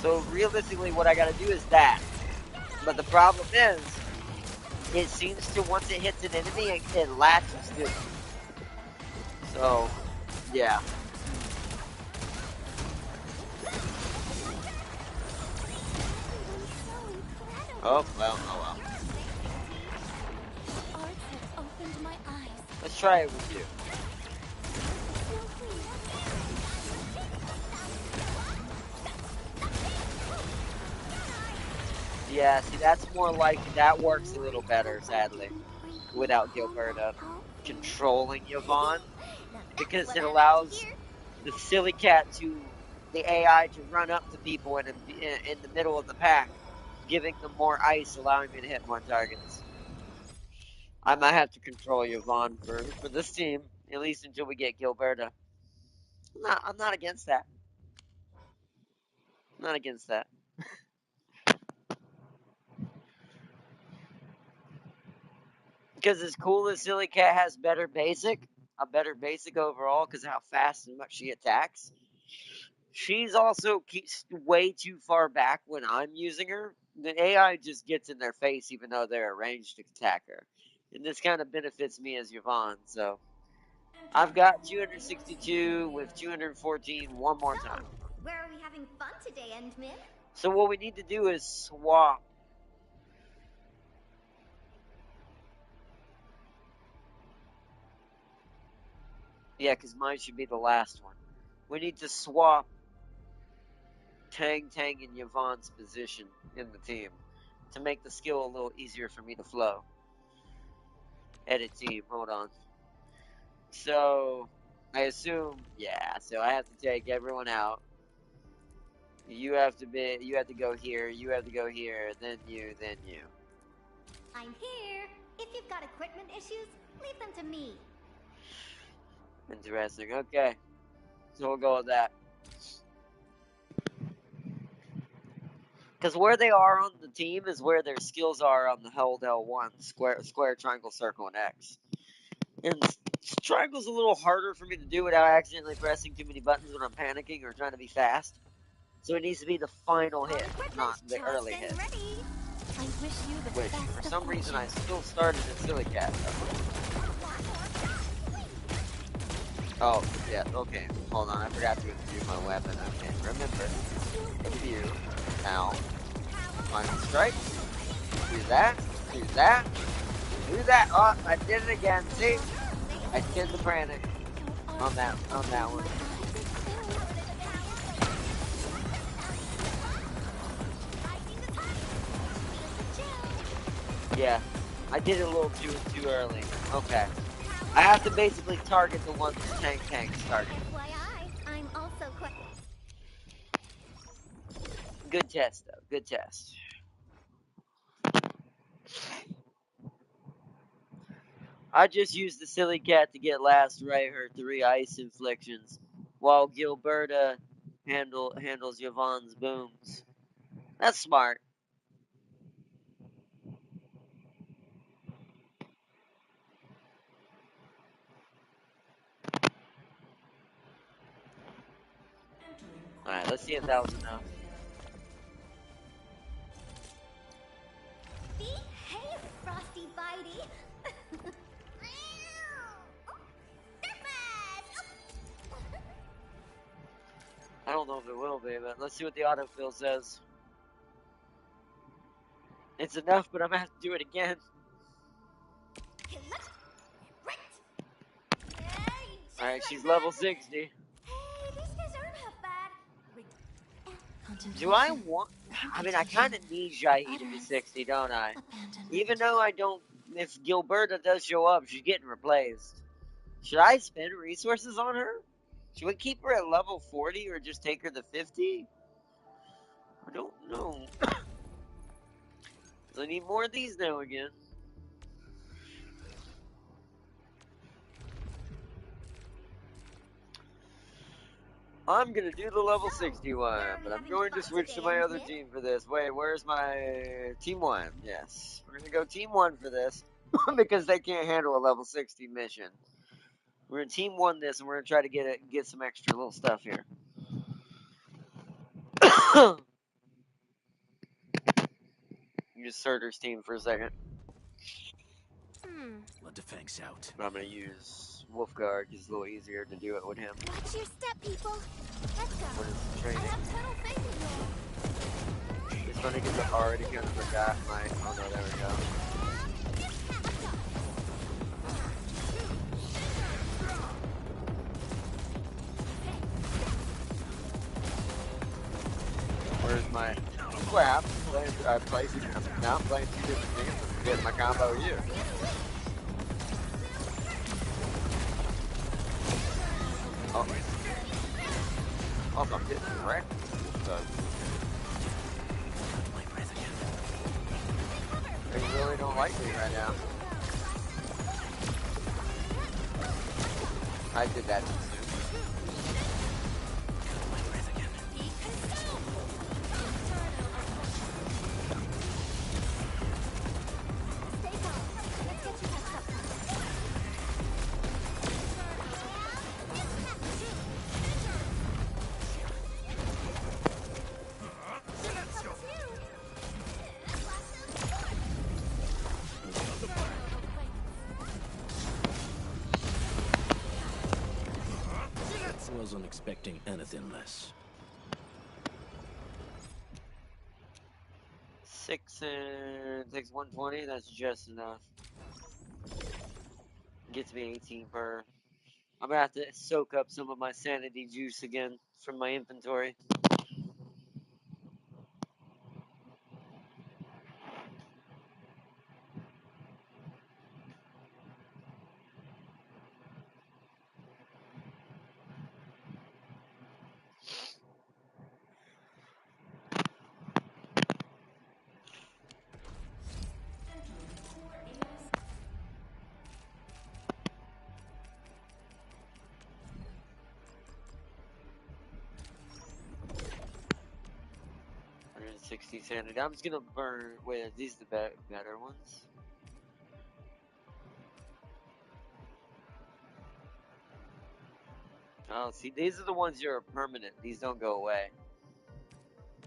So realistically, what I gotta do is that. But the problem is, it seems to, once it hits an enemy, it latches to it. So, yeah. Oh, well, oh well. Let's try it with you. Yeah, see, that's more like, that works a little better, sadly, without Gilberta controlling Yvonne, because it allows the silly cat the AI to run up to people in the middle of the pack, giving them more ice, allowing me to hit more targets. I might have to control Yvonne for this team, at least until we get Gilberta. I'm not against that. I'm not against that. Because as cool as Silly Cat has a better basic overall because of how fast and much she attacks, she's also keeps way too far back when I'm using her. The AI just gets in their face even though they're a ranged attacker. And this kind of benefits me as Yvonne, so. I've got 262 with 214 one more time. Where are we having fun today, Endmin? So what we need to do is swap. Yeah, because mine should be the last one. We need to swap Tang, and Yvonne's position in the team to make the skill a little easier for me to flow. Edit team, hold on. So, I assume, yeah, so I have to take everyone out. You have to go here, you have to go here, then you. I'm here. If you've got equipment issues, leave them to me. Interesting, okay. So we'll go with that. Because where they are on the team is where their skills are on the hold L1, square, triangle, circle, and X. And triangle's a little harder for me to do without accidentally pressing too many buttons when I'm panicking or trying to be fast. So it needs to be the final hit, not the early hit. Which, for some reason, I still started in Silly Cat. Oh, yeah, okay. Hold on, I forgot to do my weapon. Okay, remember. View. Now. Final strike. Do that. Do that. Do that. Oh, I did it again. See? I did the panic on that one. Yeah, I did it a little too early. Okay. I have to basically target the ones Tank's target. I'm also quite... Good test, though. Good test. I just used the Silly Cat to get last right, her 3 ice inflictions, while Gilberta handles Yvonne's booms. That's smart. Alright, let's see if that was enough. Behave, Frosty Bitey! I don't know if it will be, but let's see what the autofill says. It's enough, but I'm gonna have to do it again. Alright, she's level 60. Hey, these guys aren't half bad. Do I want... I mean, I kind of need Jahi to be 60, don't I? Even though I don't... If Gilberta does show up, she's getting replaced. Should I spend resources on her? Should we keep her at level 40 or just take her to 50? I don't know. I need more of these now again. I'm gonna do the level 61, but I'm going to switch to my other team for this. Wait, where's my team 1? Yes, we're gonna go team 1 for this because they can't handle a level 60 mission. We're gonna team 1 this, and we're gonna try to get some extra little stuff here. Use Surtur's team for a second. Let the fangs out. But I'm gonna use Wolfguard because it's a little easier to do it with him. Watch your step, people. Let's go. What is the I training? have total faith in you. It's funny because I already kind of forgot my. Oh no, there we go. Where's my crap? Now I'm playing 2 different teams and getting my combo here. Oh. Also, I'm getting wrecked. So. They really don't like me right now. I did that too soon. Wasn't expecting anything less. 6 and takes 120. That's just enough. Gets me 18 per. I'm gonna have to soak up some of my sanity juice again from my inventory. $160 sanity. I'm just gonna burn. Wait, are these the better ones? Oh, see, these are the ones that are permanent. These don't go away.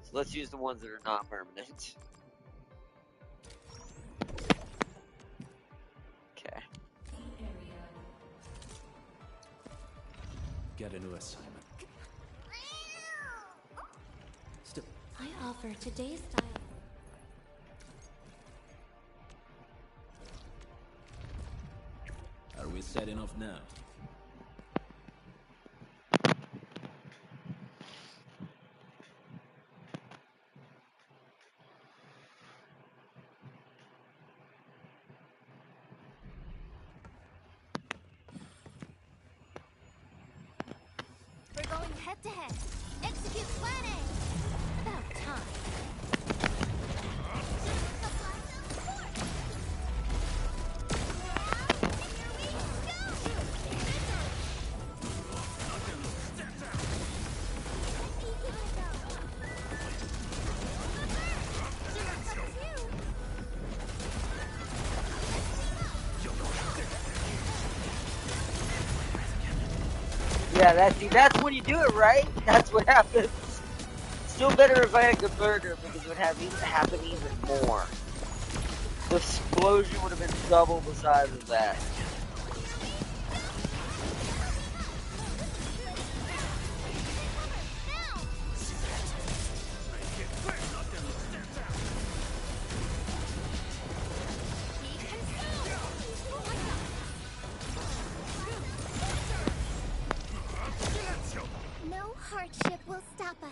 So let's use the ones that are not permanent. Okay. Get a new assignment. Still. I offer today's style. Are we setting off now? We're going head to head. Execute plan A. About time. Yeah, that's when you do it, right? That's what happens. Still better if I had the burger because it would have happen even more. The explosion would have been double the size of that. No hardship will stop us.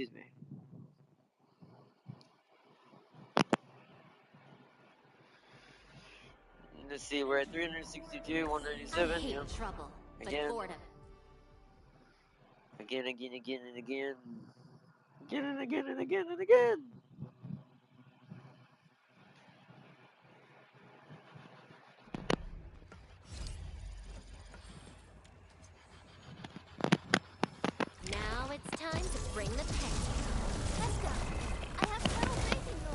excuse me. Let's see, we're at 362, 197. I hate Yep. trouble, Again. but boredom. Again, and again. Again and again and again and again. Now it's time to bring the pain. Let's go. I have total faith in you.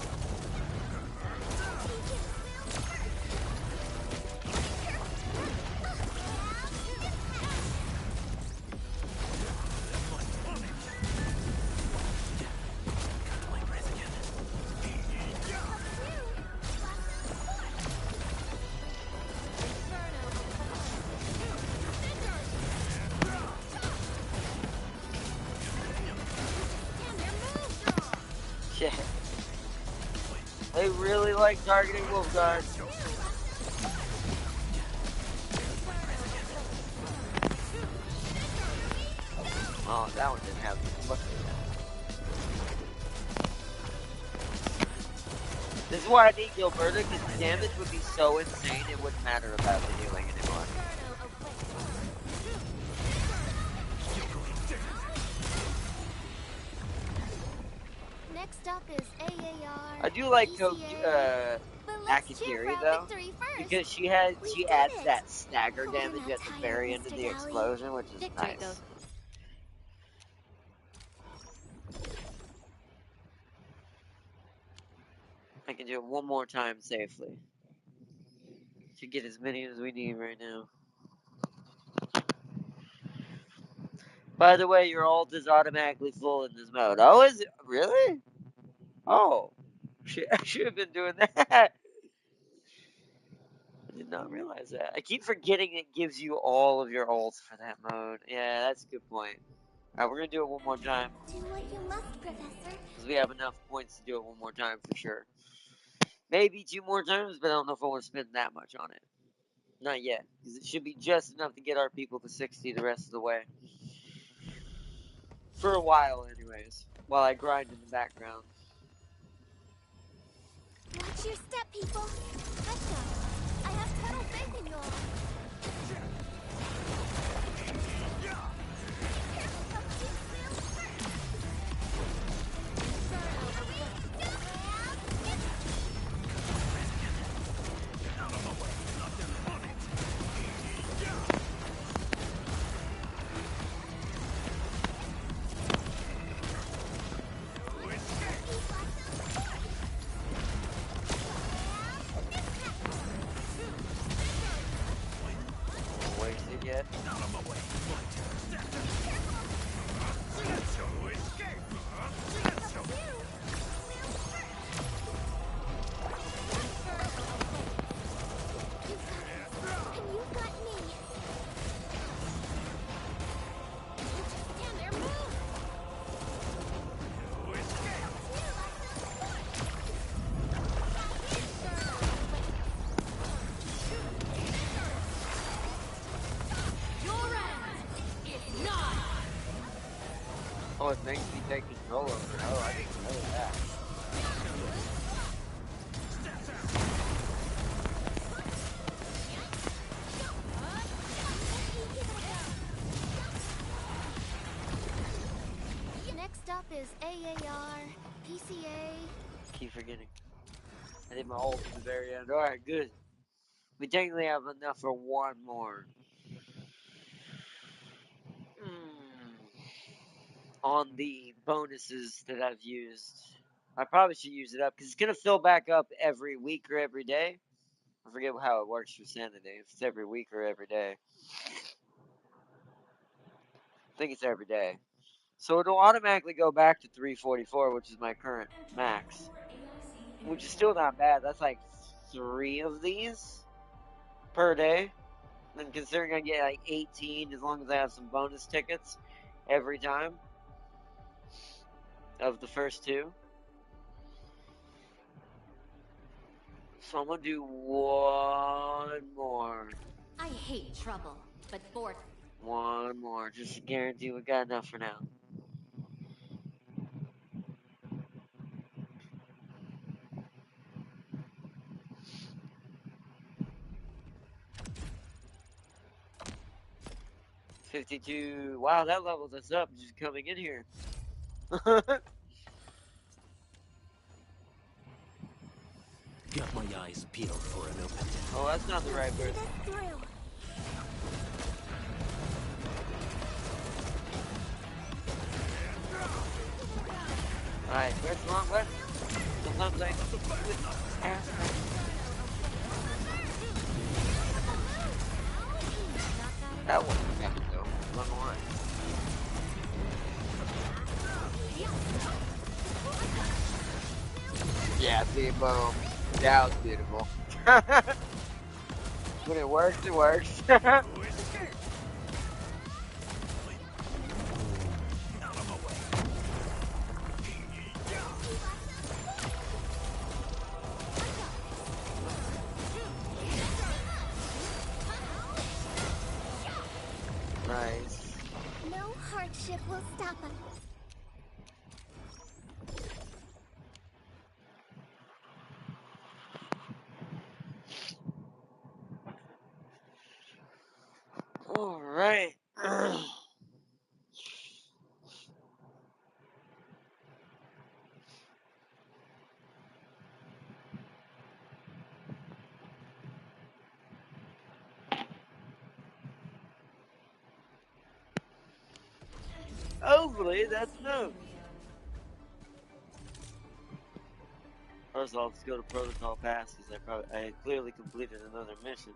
Shit. They really like targeting Wolfguard. Oh, that one didn't have much of that. This is why I need Gilberta, because the damage would be so insane it wouldn't matter about the healing anymore. Next up is AAR. I do like PCA. But let's cheer for Akakiri our though, victory first. because she We've adds done it. that stagger Holding damage out at the tight, very end of Mr. the Dally. explosion, which is Victory nice. goes. I can do it one more time safely. Should get as many as we need right now. By the way, your ult is automatically full in this mode. Oh, is it? Really? Oh. I should have been doing that. I did not realize that. I keep forgetting it gives you all of your ults for that mode. Yeah, that's a good point. Alright, we're going to do it one more time. Do what you must, Professor. Because we have enough points to do it one more time for sure. Maybe 2 more times, but I don't know if I want to spend that much on it. Not yet. Because it should be just enough to get our people to 60 the rest of the way. For a while, anyways. While I grind in the background. Watch your step, people. Let's go. I have total faith in you all. Wasted yet? And you've got me. Stand there, move. Oh, it makes me take control over it. Oh, I didn't know that. Next up is AAR, PCA. Keep forgetting. I did my ult at the very end. Alright, good. We technically have enough for one more. On the bonuses that I've used. I probably should use it up because it's going to fill back up every week or every day. I forget how it works for Sanity. If it's every week or every day. I think it's every day. So it'll automatically go back to 344, which is my current max. Which is still not bad. That's like 3 of these per day. And considering I get like 18 as long as I have some bonus tickets every time of the first 2. So I'm gonna do one more. I hate trouble, but boredom. One more. Just to guarantee we got enough for now. 52. Wow, that levels us up just coming in here. Got my eyes peeled for an open. Oh, that's not the right person. Alright, where's the wrong button? Sometimes I ass. That wasn't epic though. Wrong one. Yeah, see, boom. That was beautiful. When it works, it works. Nice. No hardship will stop us. Alright. Hopefully, that's enough. First off, let's go to Protocol Pass because I clearly completed another mission.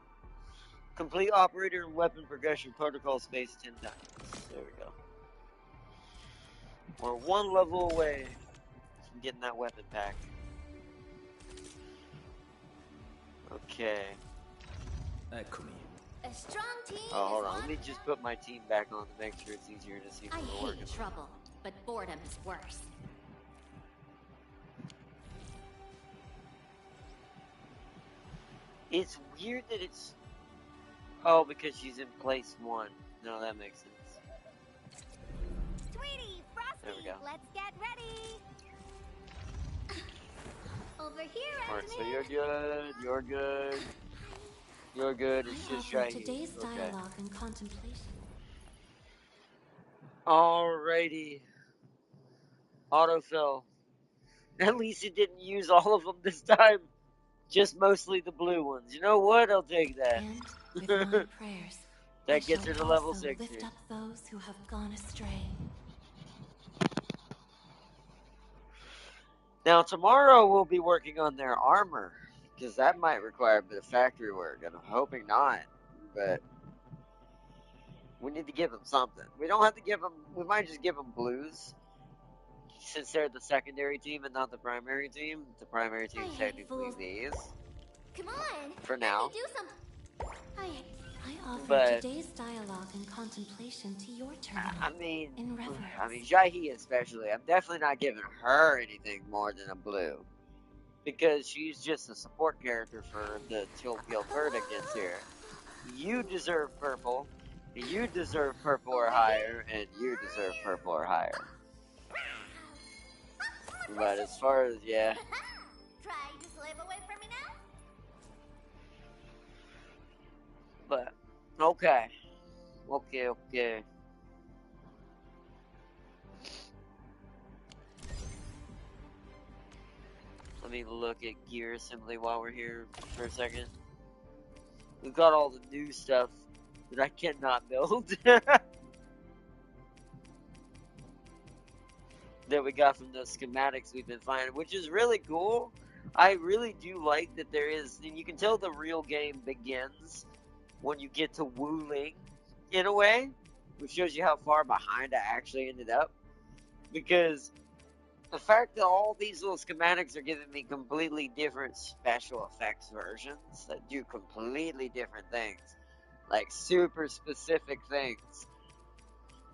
Complete operator and weapon progression protocol space 10 times. There we go. We're one level away from getting that weapon pack. Okay. Eccomi. A strong team. Oh, hold on. Let me just put my team back on to make sure it's easier to see I what we're working hate trouble, but boredom is worse. It's weird that it's... Oh, because she's in place 1. No, that makes sense. Sweetie, Frosty, There we go. let's get ready. Over here, Alright, so Anthony. you're good, you're good. You're good, it's I just offer right today's here. Okay. dialogue and contemplation. Alrighty. Autofill. At least it didn't use all of them this time. Just mostly the blue ones. You know what? I'll take that. And with my prayers, I That gets shall her to level also 60. lift up those who have gone astray. Now, tomorrow we'll be working on their armor. Because that might require a bit of factory work. And I'm hoping not. But we need to give them something. We don't have to give them... We might just give them blues. Since they're the secondary team and not the primary team. The primary team is technically these. Come on. For let now. me do some. I offer But- today's dialogue and contemplation to your turn. I mean, In reverence. Jahi especially, I'm definitely not giving her anything more than a blue. Because she's just a support character for the Guilford against here. You deserve purple, you deserve purple or higher, and you deserve purple or higher. But as far as, yeah. Try to slip away from me now. But, okay. Okay. Let me look at gear assembly while we're here for a second. We've got all the new stuff that I cannot build. That we got from the schematics we've been finding, which is really cool. I really do like that there is, and you can tell the real game begins when you get to Wuling, in a way, which shows you how far behind I actually ended up. Because the fact that all these little schematics are giving me completely different special effects versions that do completely different things, like super specific things,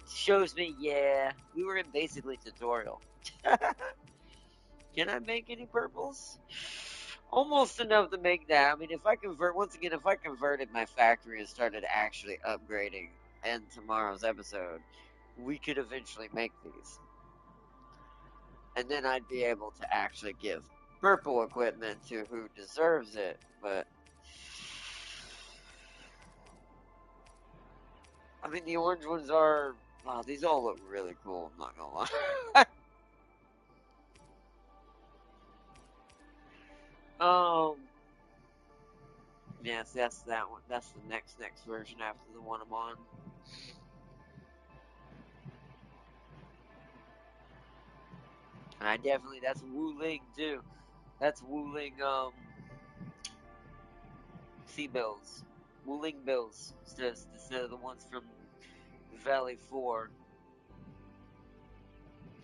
shows me, yeah, we were in basically tutorial. Can I make any purples? Almost enough to make that. I mean, if I converted my factory and started actually upgrading in tomorrow's episode, we could eventually make these. And then I'd be able to actually give purple equipment to who deserves it, but I mean, the orange ones are... Wow, these all look really cool, I'm not gonna lie. Yes, that's that one. That's the next version after the one I'm on. And I definitely, that's Wu Ling too. That's Wu Ling, sea bills. Wu Ling bills. Instead of the ones from Valley 4.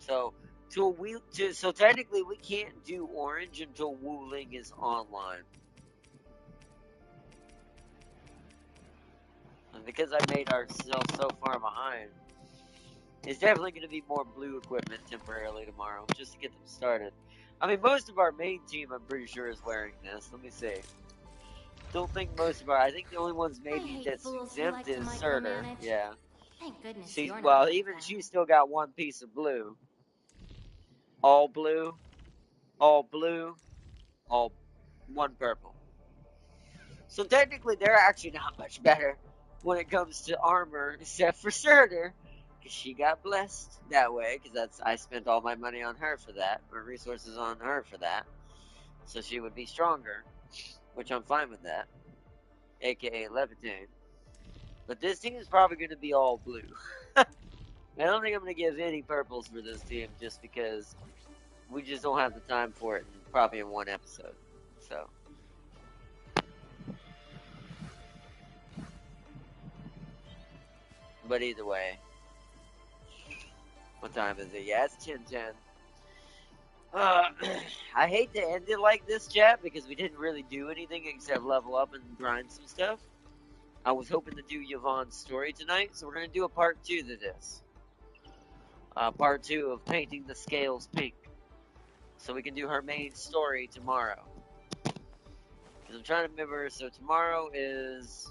So, so technically we can't do orange until Wu Ling is online. And because I made ourselves so far behind, it's definitely going to be more blue equipment temporarily tomorrow, just to get them started. I mean, most of our main team, I'm pretty sure, is wearing this. Let me see. Don't think most of our... I think the only ones maybe that's exempt is Surtur. Yeah. Thank goodness She's, you're not well, one of even them. she's still got one piece of blue. All blue. All blue. All one purple. So technically, they're actually not much better when it comes to armor, except for Surtur, because she got blessed that way. Because I spent all my money on her for that, or resources on her for that, so she would be stronger, which I'm fine with that, aka Levitate. But this team is probably going to be all blue. I don't think I'm going to give any purples for this team, just because we just don't have the time for it, probably in one episode. So. But either way. What time is it? Yeah, it's 10:10. I hate to end it like this, chat, because we didn't really do anything except level up and grind some stuff. I was hoping to do Yvonne's story tonight, so we're going to do a part 2 to this. Part 2 of painting the scales pink. So we can do her main story tomorrow. Because I'm trying to remember, so tomorrow is...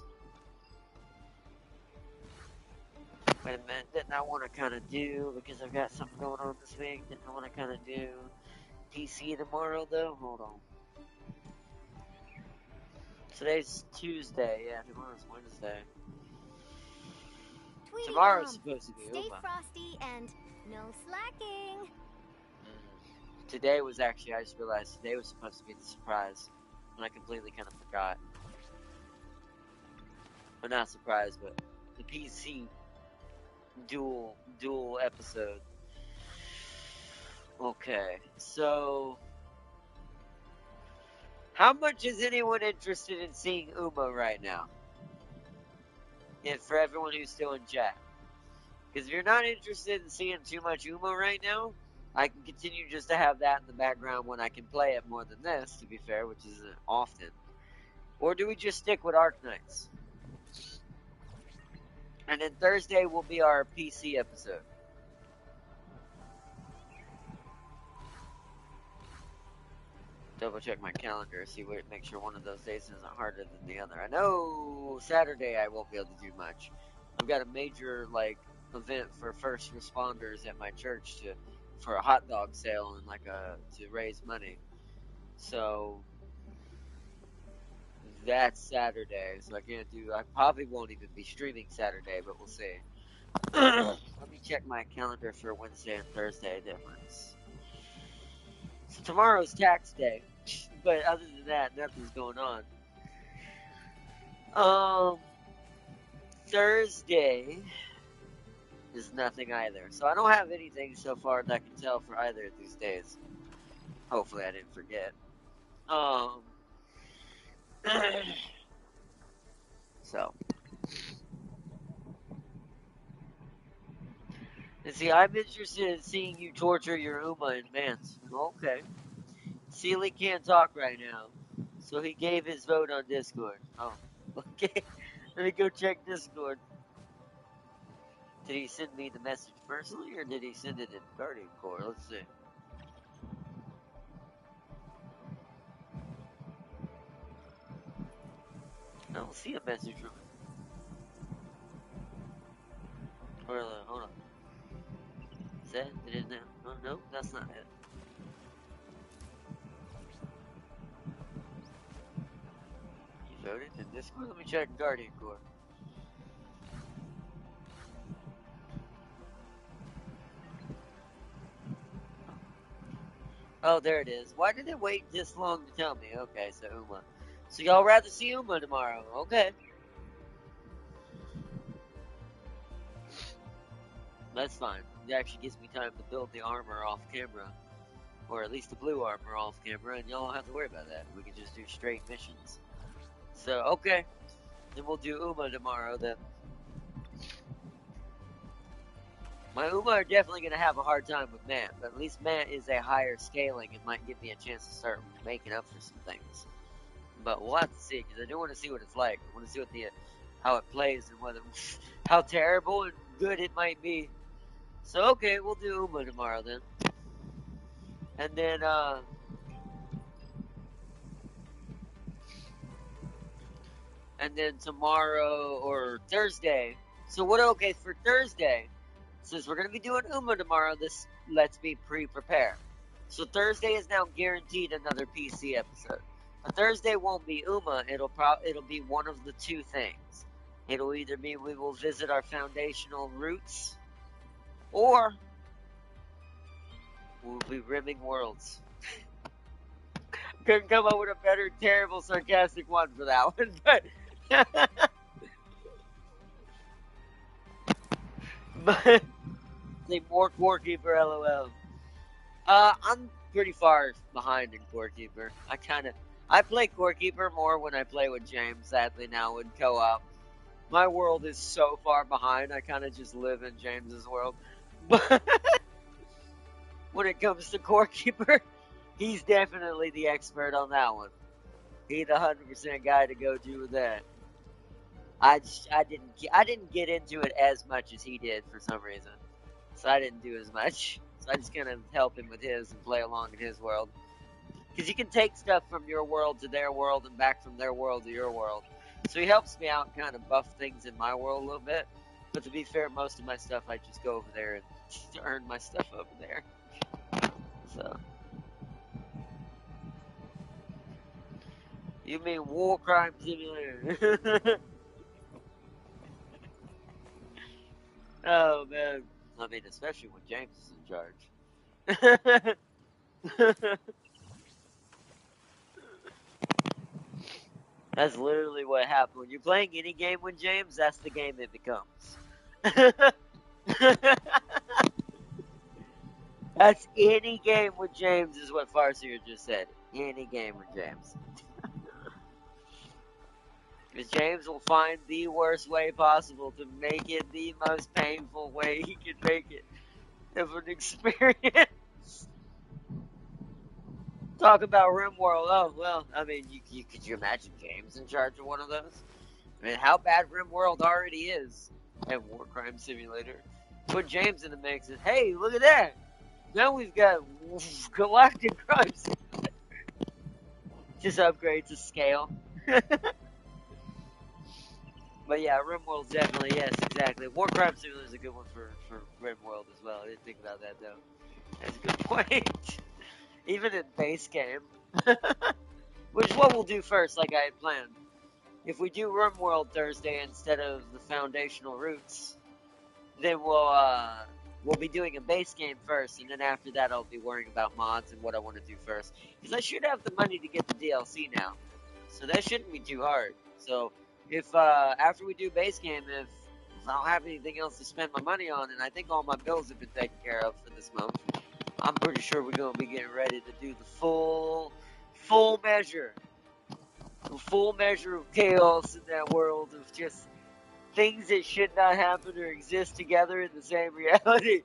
Wait a minute, didn't I want to kind of do, because I've got something going on this week, didn't I want to kind of do PC tomorrow, though? Hold on. Today's Tuesday, yeah, tomorrow's Wednesday. Tweety Tomorrow's Bomb. supposed to be Stay Uma. frosty and no slacking. Today was actually, I just realized today was supposed to be the surprise. And I completely kind of forgot. Well, not surprise, but the PC dual episode. Okay, so... How much is anyone interested in seeing Uma right now? And for everyone who's still in chat. Because if you're not interested in seeing too much Uma right now, I can continue just to have that in the background when I can play it more than this, to be fair, which isn't often. Or do we just stick with Arknights? And then Thursday will be our PC episode. Double check my calendar, see what, make sure one of those days isn't harder than the other. I know Saturday I won't be able to do much. I've got a major event for first responders at my church for a hot dog sale and to raise money. So that's Saturday, so I probably won't even be streaming Saturday, but we'll see. Let me check my calendar for Wednesday and Thursday difference. So tomorrow's tax day, but other than that, nothing's going on. Thursday is nothing either. So I don't have anything so far that I can tell for either of these days. Hopefully I didn't forget. So. And see, I'm interested in seeing you torture your Uma in Mance. Okay. Sealy can't talk right now. So he gave his vote on Discord. Oh. Okay. Let me go check Discord. Did he send me the message personally, or did he send it in Guardian Core? Let's see. I don't see a message from him. Hold on. Is that it? Oh, no, that's not it. You voted in Discord? Let me check Guardian Core. Oh, there it is. Why did it wait this long to tell me? Okay, so Uma. So y'all rather see Uma tomorrow? Okay. That's fine. It actually gives me time to build the armor off camera. Or at least the blue armor off camera, and y'all don't have to worry about that. We can just do straight missions. So, okay. Then we'll do Uma tomorrow, then. My Uma are definitely going to have a hard time with Matt, but at least Matt is a higher scaling and might give me a chance to start making up for some things. But we'll have to see, because I do want to see what it's like. I want to see what how it plays and whether how terrible and good it might be. So okay, we'll do Uma tomorrow then. And then tomorrow or Thursday. So what? Okay, for Thursday, since we're gonna be doing Uma tomorrow, this lets me pre-prepare. So Thursday is now guaranteed another PC episode. But Thursday won't be Uma. It'll be one of the two things. It'll either be we will visit our foundational roots, or we'll be rimming worlds. Couldn't come up with a better, terrible, sarcastic one for that one, but. But say more Core-Keeper, LOL. I'm pretty far behind in Core-Keeper. I play Core-Keeper more when I play with James, sadly now in co-op. My world is so far behind, I kind of just live in James's world. But when it comes to Core-Keeper, he's definitely the expert on that one. He's the 100% guy to go to with that. I didn't get into it as much as he did for some reason. So I didn't do as much. So I just kind of help him with his and play along in his world. Because you can take stuff from your world to their world and back from their world to your world. So he helps me out and kind of buff things in my world a little bit. But to be fair, most of my stuff I just go over there and earn my stuff over there. So. You mean War Crime Simulator? Oh man. I mean, especially when James is in charge. That's literally what happened. When you're playing any game with James, that's the game it becomes. That's any game with James is what Farseer just said. Any game with James. Because James will find the worst way possible to make it the most painful way he can make it of an experience. Talk about RimWorld. Oh, well, I mean, could you imagine James in charge of one of those? I mean, how bad RimWorld already is at War Crime Simulator. Put James in the mix and, hey, look at that! Now we've got Galactic Crime Simulator. Just upgrade to scale. But yeah, RimWorld's definitely, yes, exactly. War Crime Simulator is a good one for RimWorld as well. I didn't think about that, though. That's a good point. Even in base game. Which is what we'll do first, like I had planned. If we do RimWorld Thursday instead of the foundational roots, then we'll be doing a base game first, and then after that I'll be worrying about mods and what I want to do first. Because I should have the money to get the DLC now. So that shouldn't be too hard. So if after we do base game, if I don't have anything else to spend my money on, and I think all my bills have been taken care of for this month, I'm pretty sure we're going to be getting ready to do the full measure. The full measure of chaos in that world of just things that should not happen or exist together in the same reality.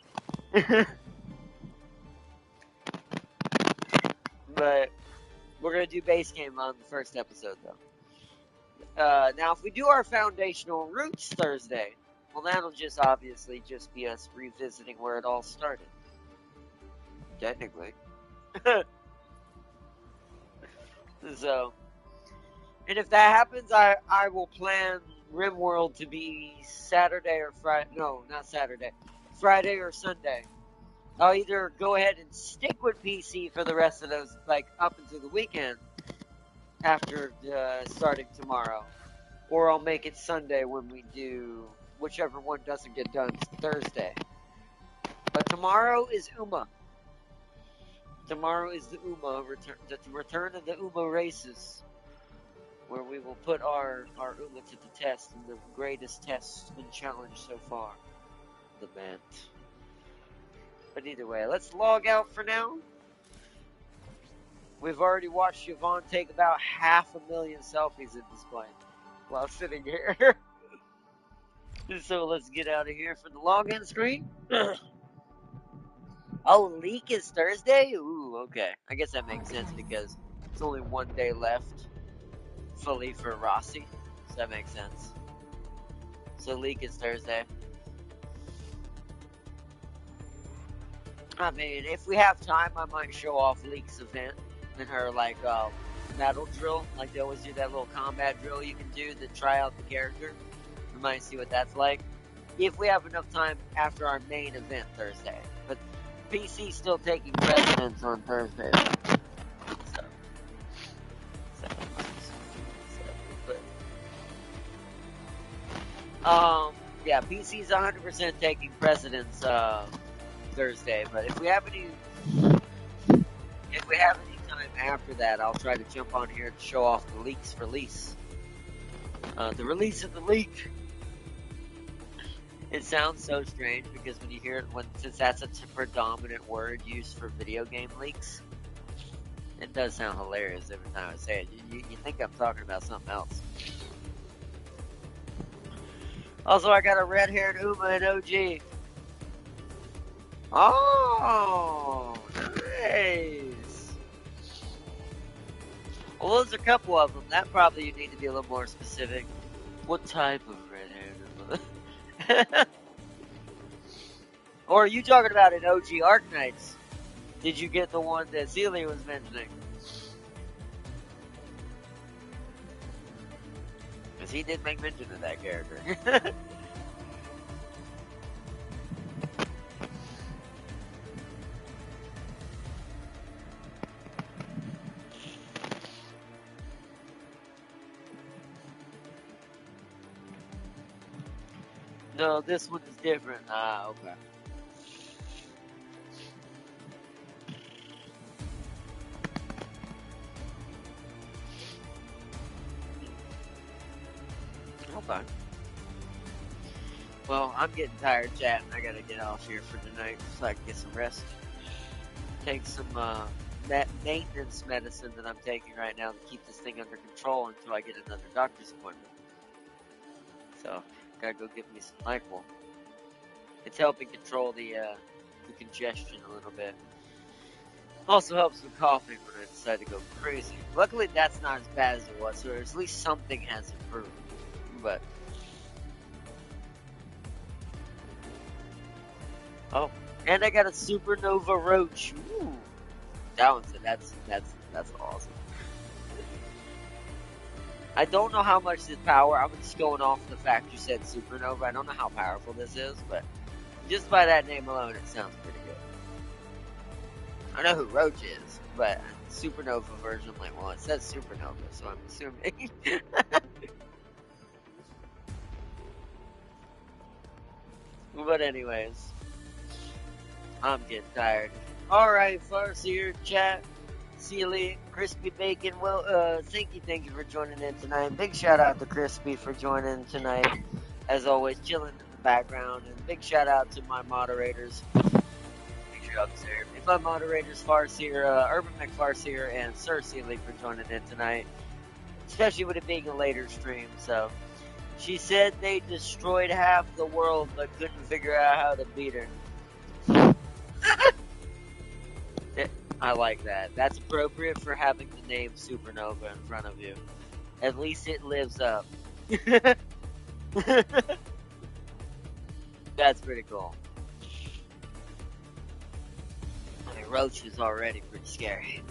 But we're going to do base game on the first episode, though. Now, if we do our foundational roots Thursday, well, that'll just obviously just be us revisiting where it all started. Technically. So, and if that happens, I will plan RimWorld to be Saturday or Friday. No, not Saturday. Friday or Sunday. I'll either go ahead and stick with PC for the rest of those, like, up until the weekend after starting tomorrow. Or I'll make it Sunday when we do whichever one doesn't get done Thursday. But tomorrow is Uma. Tomorrow is the return of the Uma races, where we will put our Uma to the test in the greatest test and challenge so far, the Bant. But either way, let's log out for now. We've already watched Yvonne take about 500,000 selfies in this plane while sitting here. So let's get out of here for the login screen. Oh, leak is Thursday? Ooh, okay. I guess that makes sense because it's only one day left fully for Rossi. So that makes sense. So leak is Thursday. I mean, if we have time, I might show off Leak's event and her, like, battle drill. Like, they always do that little combat drill you can do to try out the character. We might see what that's like. If we have enough time after our main event Thursday. But PC's still taking precedence on Thursday. Yeah, PC's 100% taking precedence, Thursday, but if we have any time after that, I'll try to jump on here to show off the leak's release. The release of the leak. It sounds so strange because when you hear it, since that's a predominant word used for video game leaks, it does sound hilarious every time I say it. You think I'm talking about something else. Also, I got a red-haired Uma in OG. Oh, nice. Well, there's a couple of them. That probably you need to be a little more specific. What type of red-haired? Or are you talking about an OG Arknights? Did you get the one that Celia was mentioning? Because he did make mention of that character. No, this one is different. Ah, okay. Okay. Well, I'm getting tired chatting. I gotta get off here for tonight so I can get some rest. Take some maintenance medicine that I'm taking right now to keep this thing under control until I get another doctor's appointment. So, gotta go get me some NyQuil. It's helping control the congestion a little bit. Also helps with coughing when I decide to go crazy. Luckily, that's not as bad as it was, so at least something has improved. But oh, and I got a supernova roach. Ooh, that's awesome. I don't know how much this power. I'm just going off the fact you said supernova. I don't know how powerful this is, but just by that name alone, it sounds pretty good. I know who Roach is, but supernova version, I'm like, well, it says supernova, so I'm assuming. But anyways, I'm getting tired. Alright, Farseer, chat, Sealy, Crispy Bacon, well, thank you for joining in tonight. Big shout out to Crispy for joining tonight. As always, chilling in the background. And big shout out to my moderators. Make sure up there. My moderators, Farseer, Urban McFarseer, and Sir Sealy for joining in tonight. Especially with it being a later stream, so. She said they destroyed half the world but couldn't figure out how to beat her. I like that. That's appropriate for having the name Supernova in front of you. At least it lives up. That's pretty cool. I mean, Roach is already pretty scary.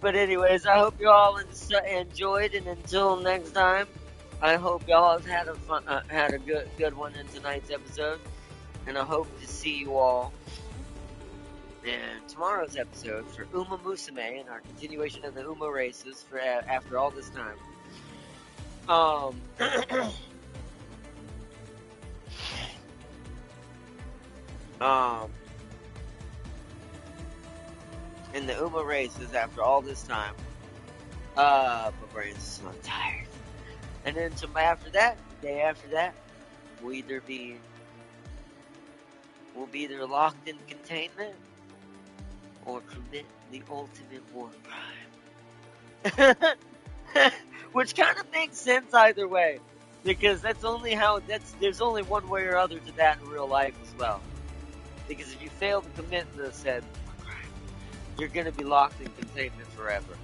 But anyways, I hope you all enjoyed, and until next time, I hope y'all had a good one in tonight's episode, and I hope to see you all in tomorrow's episode for Uma Musume and our continuation of the Uma races for after all this time. in the Uma races after all this time. My brain's so tired. And then after that, the day after that, we'll be either locked in containment or commit the ultimate war crime. Which kind of makes sense either way, because there's only one way or other to that in real life as well. Because if you fail to commit the said crime, you're going to be locked in containment forever.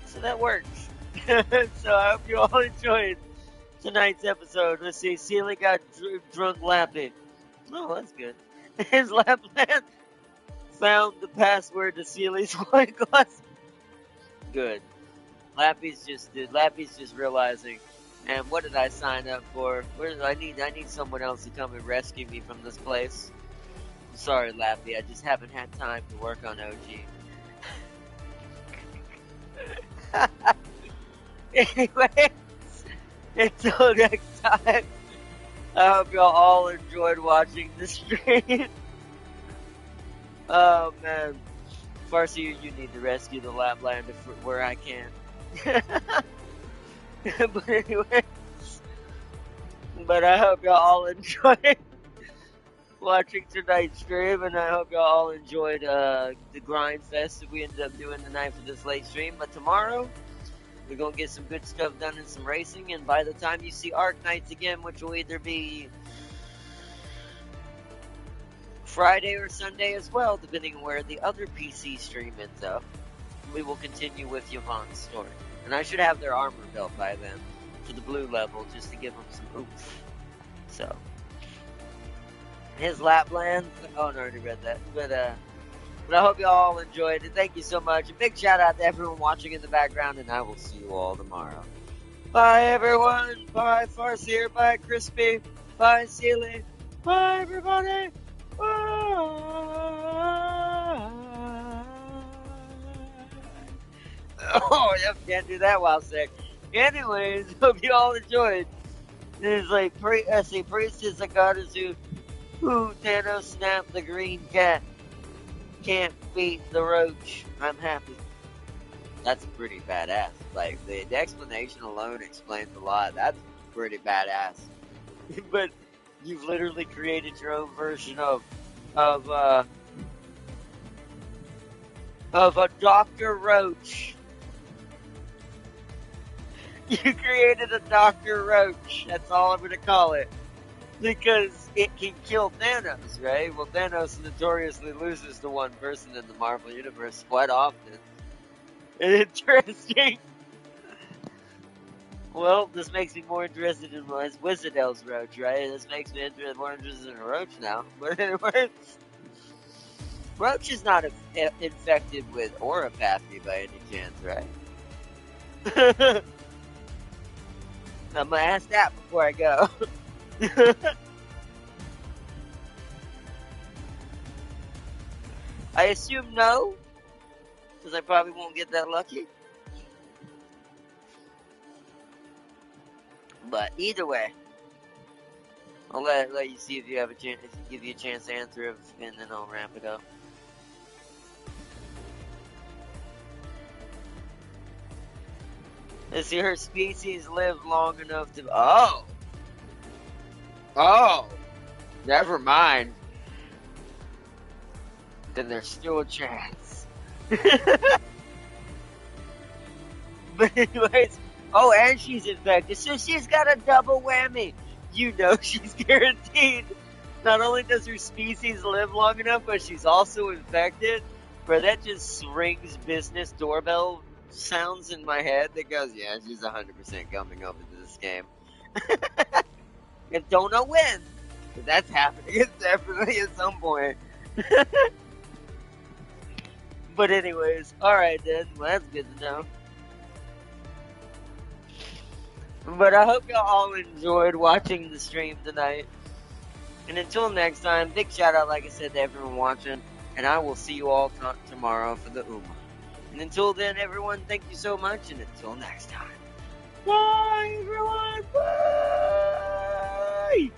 So that works. So I hope you all enjoyed tonight's episode. Let's see, Sealy got drunk Lappy. Oh, that's good. His Lapland found the password to Sealy's wine glass. Good. Lappy's just realizing, and what did I sign up for? I need someone else to come and rescue me from this place. I'm sorry, Lappy, I just haven't had time to work on OG. Anyways, until next time, I hope y'all all enjoyed watching the stream. Oh man, Farsi, you need to rescue the Lapland where I can. But anyways, I hope y'all all enjoyed watching tonight's stream, and I hope y'all all enjoyed the grind fest that we ended up doing tonight for this late stream. But tomorrow, we're going to get some good stuff done in some racing, and by the time you see Arknights again, which will either be Friday or Sunday as well, depending on where the other PC stream ends up, we will continue with Yvonne's story. And I should have their armor belt by then for the blue level, just to give them some oomph. So, his Lapland. Oh, no, I already read that. But I hope you all enjoyed it. Thank you so much. A big shout out to everyone watching in the background, and I will see you all tomorrow. Bye, everyone. Bye, Farseer. Bye, Crispy. Bye, Sealy. Bye, everybody. Bye. Oh, yep, can't do that while sick. Anyways, hope you all enjoyed. There's like Priestess Akatsu, who Thanos snapped the green cat. Can't beat the roach. I'm happy. That's pretty badass. Like, the explanation alone explains a lot. That's pretty badass. But you've literally created your own version of a Dr. Roach. You created a Dr. Roach. That's all I'm gonna call it. Because it can kill Thanos, right? Well, Thanos notoriously loses to one person in the Marvel Universe quite often. Interesting. Well, this makes me more interested in Wizardel's Roach, right? This makes me more interested in a Roach now. But anyways, Roach is not infected with Auropathy by any chance, right? I'm gonna ask that before I go. I assume no, because I probably won't get that lucky. But either way, I'll let you see if you have a chance, give you a chance to answer, and then I'll wrap it up. Let's see, her species lived long enough to. Oh, never mind. Then there's still a chance. But anyways, and she's infected, so she's got a double whammy. You know she's guaranteed. Not only does her species live long enough, but she's also infected. Bro, that just rings business doorbell sounds in my head that goes, yeah, she's 100% coming over to this game. And don't know when, but that's happening. It's definitely at some point. But anyways, alright then, well, that's good to know. But I hope y'all all enjoyed watching the stream tonight. And until next time, big shout out, like I said, to everyone watching. And I will see you all tomorrow for the Uma. And until then, everyone, thank you so much. And until next time. Bye, everyone. Bye.